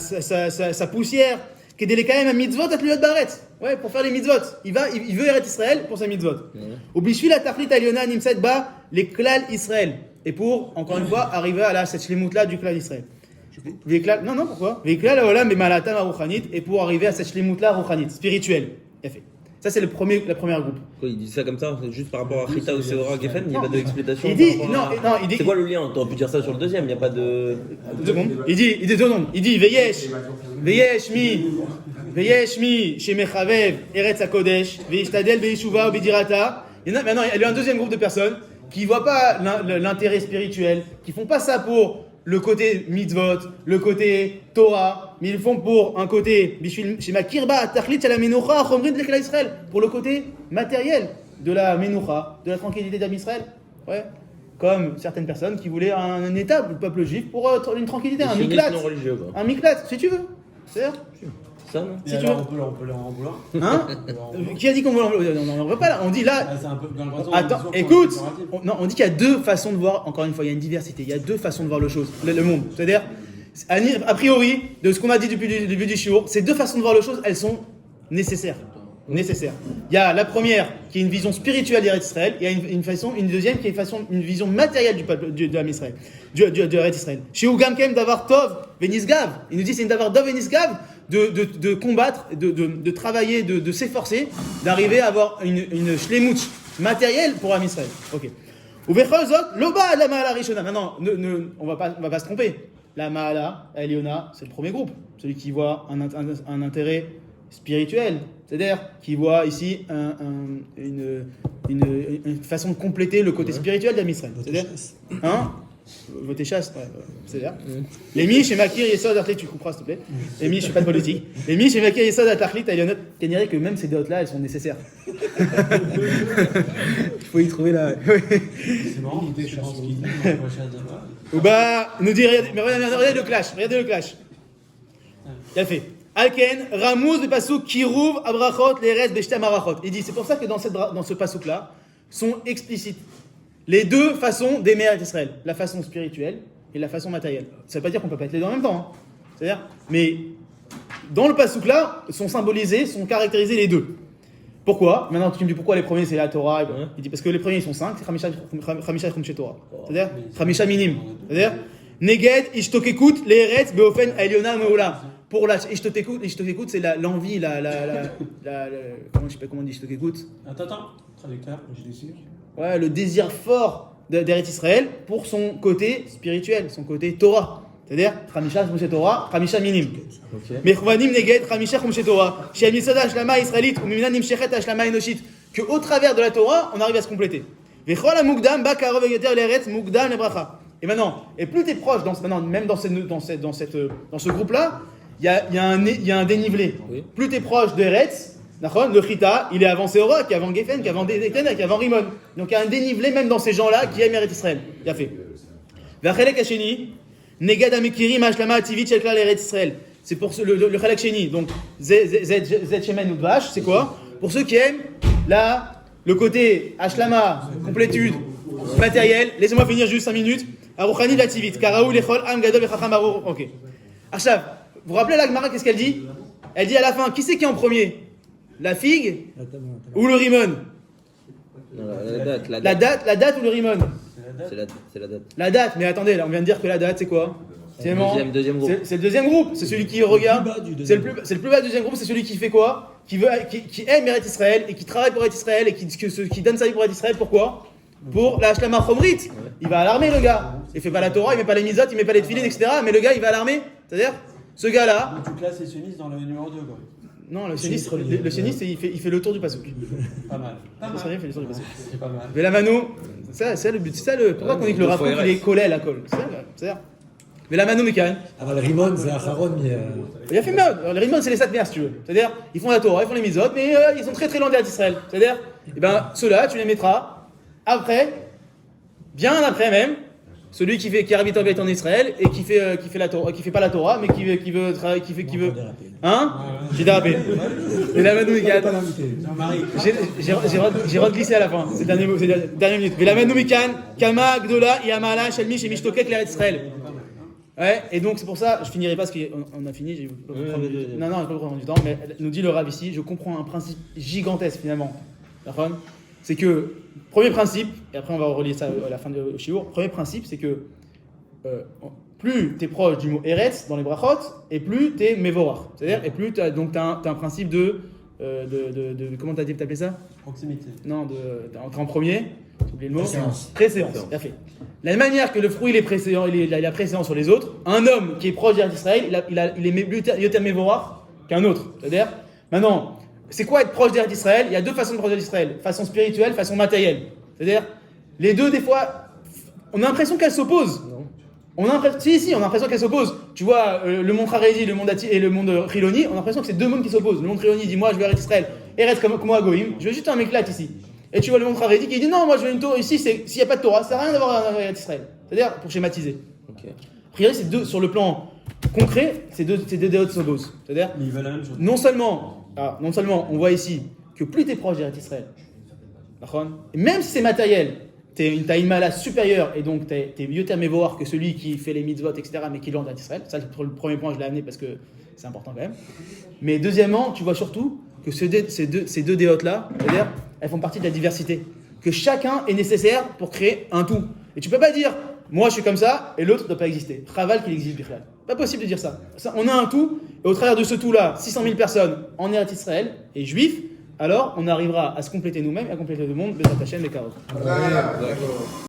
poussière, qui est quand même un mitzvot à Tliot Baret. Ouais, pour faire les mitzvot. Il veut Eretz Israël pour sa mitzvot. Au Bishvil la Tachlit Aliona Nimset Ba, les klal Israël. Et pour, encore une fois, arriver à cette shlemut-là du klal Israël. Non, pourquoi? Veklal Olam Bemalatam Aruchanit, et pour arriver à cette shlemut-là Ruchanit, spirituelle. Il a fait. Ça, c'est la première groupe.
Quoi, il dit ça comme ça, juste par rapport à Chita ou Seora, Geffen, il n'y a pas d'explication.
Il dit, il dit.
C'est quoi le lien? T'aurais pu dire ça sur le deuxième, il n'y a pas de.
Deux secondes. Il dit, Veyesh mi, chez Mechavev, Eretz HaKodesh, Veishtadel, Veishuva, Bedirata. Maintenant, il y a un deuxième groupe de personnes qui ne voient pas l'intérêt spirituel, qui ne font pas ça pour le côté mitzvot, le côté Torah, mais ils le font pour un côté, chez Makirba, Tachlit, la Menucha, Chomrit, Lekla Israël, pour le côté matériel de la Menucha, de la tranquillité d'Am Israël. Ouais. Comme certaines personnes qui voulaient un état du peuple juif pour une tranquillité, un miklat. Un miklat, si tu veux. C'est-à-dire
ça, non?
Si tu veux. On peut leur en vouloir.
Hein? Qui a dit qu'on veut on veut pas là. On dit là.
C'est un peu
Attends, écoute. On dit qu'il y a deux façons de voir. Encore une fois, il y a une diversité. Il y a deux façons de voir le monde. C'est-à-dire, a priori, de ce qu'on a dit depuis le début du shiur, ces deux façons de voir les choses, elles sont nécessaires. Il y a la première qui est une vision spirituelle d'Eretz Israël. Il y a une deuxième qui est une vision matérielle du peuple de Israël, de Eretz Israël. Chez Ugamkem davar tov venisgav. Il nous dit c'est une davar tov venisgav de combattre, de travailler, de s'efforcer, d'arriver à avoir une shlemut matérielle pour Am Israël. Ok. Uvechol loba la ma'ala rishona. Maintenant, on va pas se tromper. La ma'ala Eliona, c'est le premier groupe, celui qui voit un intérêt spirituel, c'est-à-dire qui voit ici une façon de compléter le côté spirituel d'Am Israël. C'est-à-dire, voter chasse, c'est-à-dire. Les miches et Makir Yesod Atachlit, tu couperas s'il te plaît. Les miches, je suis pas de politique. Les miches et Makir Yesod Atachlit, il y en a qui diraient que même ces dots-là, elles sont nécessaires. Il faut y trouver la.
C'est marrant, je pense qu'il dit.
Ou nous dit, regardez le clash. Il a fait. Alken, Ramouz, le pasouk, Kirouv, Abrachot, Leres, Beshtem, Arachot. Il dit, c'est pour ça que dans ce pasouk-là, sont explicites les deux façons d'aimer Eretz Israël, la façon spirituelle et la façon matérielle. Ça ne veut pas dire qu'on ne peut pas être les deux en même temps. C'est-à-dire, mais dans le pasouk-là, sont caractérisés les deux. Pourquoi? Maintenant, tu me dis pourquoi les premiers c'est la Torah. Il dit parce que les premiers ils sont 5, c'est Chamisha Chumshe Torah. C'est-à-dire, Chamisha Minim. C'est-à-dire, Neged, Ishtokekut, Leretz, Beofen, Eliona, Meola. Pour la Ishtokekut, c'est l'envie, je sais pas comment on dit Ishtokekut.
Attends, traducteur, je suis sûr.
ouais, le désir fort d'Eretz Israël pour son côté spirituel, son côté Torah. C'est-à-dire, Chamisha Chumshe Torah, Chamisha Minim. Mechouvanim Neged, Chamisha Chumshe Torah. Shem Yisod Hashlama Israélite, ou Mimina Nimshechet Hashlama Enoshit. Qu'au travers de la Torah, on arrive à se compléter. Vechol HaMukdam, Ba Karov Yeter L'Eretz, Mukdam Lebracha. Et maintenant, et plus tu es proche, même dans ce groupe-là, il y a un dénivelé.
Oui.
Plus tu es proche d'Eretz, le Chita, il est avant Seora, qui est avant Geffen, qui est avant Dekena, qui est avant Rimon. Donc il y a un dénivelé même dans ces gens-là qui aiment Eretz Israël. Il a fait. Vachelek Hasheni, Negad Amikiri, Mashlama Ativit, Sheklal Eretz Israël. C'est pour le Chalek Sheni. Donc Zet Shemen Udvash, c'est quoi? Pour ceux qui aiment le côté Ashlama, complétude, matériel. Laissez-moi finir juste 5 minutes. Aruchani Lativit, Karaou Lechol, Am Gadol Vechacham Arur. Ok. Achav, vous vous rappelez la Gemara, qu'est-ce qu'elle dit? Elle dit à la fin, qui c'est qui est en premier? La figue ou le rimon?
Non,
La date ou le rimon?
C'est la date.
La date, mais attendez, là on vient de dire que la date c'est quoi? C'est
Deuxième groupe.
C'est le deuxième groupe, c'est celui qui regarde. C'est le plus bas du deuxième groupe, c'est celui qui fait quoi? Qui aime Eretz Israël et qui travaille pour Eretz Israël et qui donne sa vie pour Eretz Israël. Pourquoi? Pour la Hashlama Chomrit. Il va à l'armée le gars. Il fait pas la Torah, il met pas les mitzvot, il met pas les tefillin, etc. Mais le gars il va à l'armée. C'est-à-dire, ce gars-là.
Donc tu classes les sionistes dans le numéro 2 quoi.
Non, le sioniste, il fait le tour du pasouk.
Pas mal.
Le sioniste fait le tour du pasouk.
C'est pas mal.
Mais la mano, c'est le but. C'est ça le. Pourquoi qu'on dit que le rapport il est collé à la colle? C'est ça. Mais la mano mécan.
Ah bah le Rimon, c'est Acharon, mais...
Il a fait mal. Les Rimon, c'est les Satmias, si tu veux. C'est-à-dire, ils font la Torah, ils font les mitzvot, mais ils sont très très loin d'Israël. C'est-à-dire, ceux-là, tu les mettras après, bien après même, celui qui habite en Israël et qui fait la Torah, qui fait pas la Torah, mais qui veut travailler, qui veut. Hein? J'ai dérapé. Mais la mano mécan.
Jean-Marie.
J'ai reglissé à la fin. C'est la dernière minute. Mais la mano mécan, Kama, Gdola, Yamala, Shalmi, chez Mishtokek, l'Eretz Israël. Ouais, et donc c'est pour ça, je finirai pas parce qu'on a fini, j'ai pas non, j'ai pas le prendre du temps, mais nous dit le Rav ici, je comprends un principe gigantesque finalement. D'accord? C'est que, premier principe, et après on va relier ça à la fin de Shiur, premier principe c'est que plus tu es proche du mot Eretz dans les brachot, et plus tu es Mevorach. C'est-à-dire, et plus tu as un principe de comment t'as appelé ça?
Proximité.
Non, t'es en premier, j'ai oublié le mot.
Préséance.
Préséance, bien fait. La même manière que le fruit il est préséant, il a préséance sur les autres, un homme qui est proche d'Israël, il est Yoter Mevorach qu'un autre. C'est-à-dire, maintenant, c'est quoi être proche d'Israël? Il y a deux façons de proche d'Israël, façon spirituelle, façon matérielle. C'est-à-dire, les deux, des fois, on a l'impression qu'elles s'opposent. On a l'impression qu'elles s'opposent. Tu vois, le monde Haredi et le monde Chiloni, on a l'impression que c'est deux mondes qui s'opposent. Le monde Chiloni dit, moi je veux Eretz Israël, Eretz comme moi Goïm, je veux juste un éclat ici. Et tu vois le monde Haredi qui dit, non, moi je veux une Torah ici, s'il n'y a pas de Torah, ça n'a rien à voir avec Eretz Israël. C'est-à-dire, pour schématiser.
Ok.
A priori, c'est deux, sur le plan concret, c'est deux déotes s'opposent. C'est-à-dire,
Mais ils veulent la même chose.
non seulement, on voit ici que plus tu es proche d'Eretz Israël, et même si c'est matériel, t'as une mala supérieure et donc t'es Yoter Mevorach que celui qui fait les mitzvot, etc., mais qui est loin d'Israël. Ça, pour le premier point, je l'ai amené parce que c'est important quand même. Mais deuxièmement, tu vois surtout que ces deux déotes-là, c'est-à-dire, elles font partie de la diversité. Que chacun est nécessaire pour créer un tout. Et tu peux pas dire, moi je suis comme ça et l'autre ne doit pas exister. Chaval qu'il existe, Bichlal. Pas possible de dire ça. On a un tout, et au travers de ce tout-là, 600 000 personnes en Eretz Israël et juifs, alors on arrivera à se compléter nous-mêmes et à compléter le monde, Bezrat Hashem, les carottes.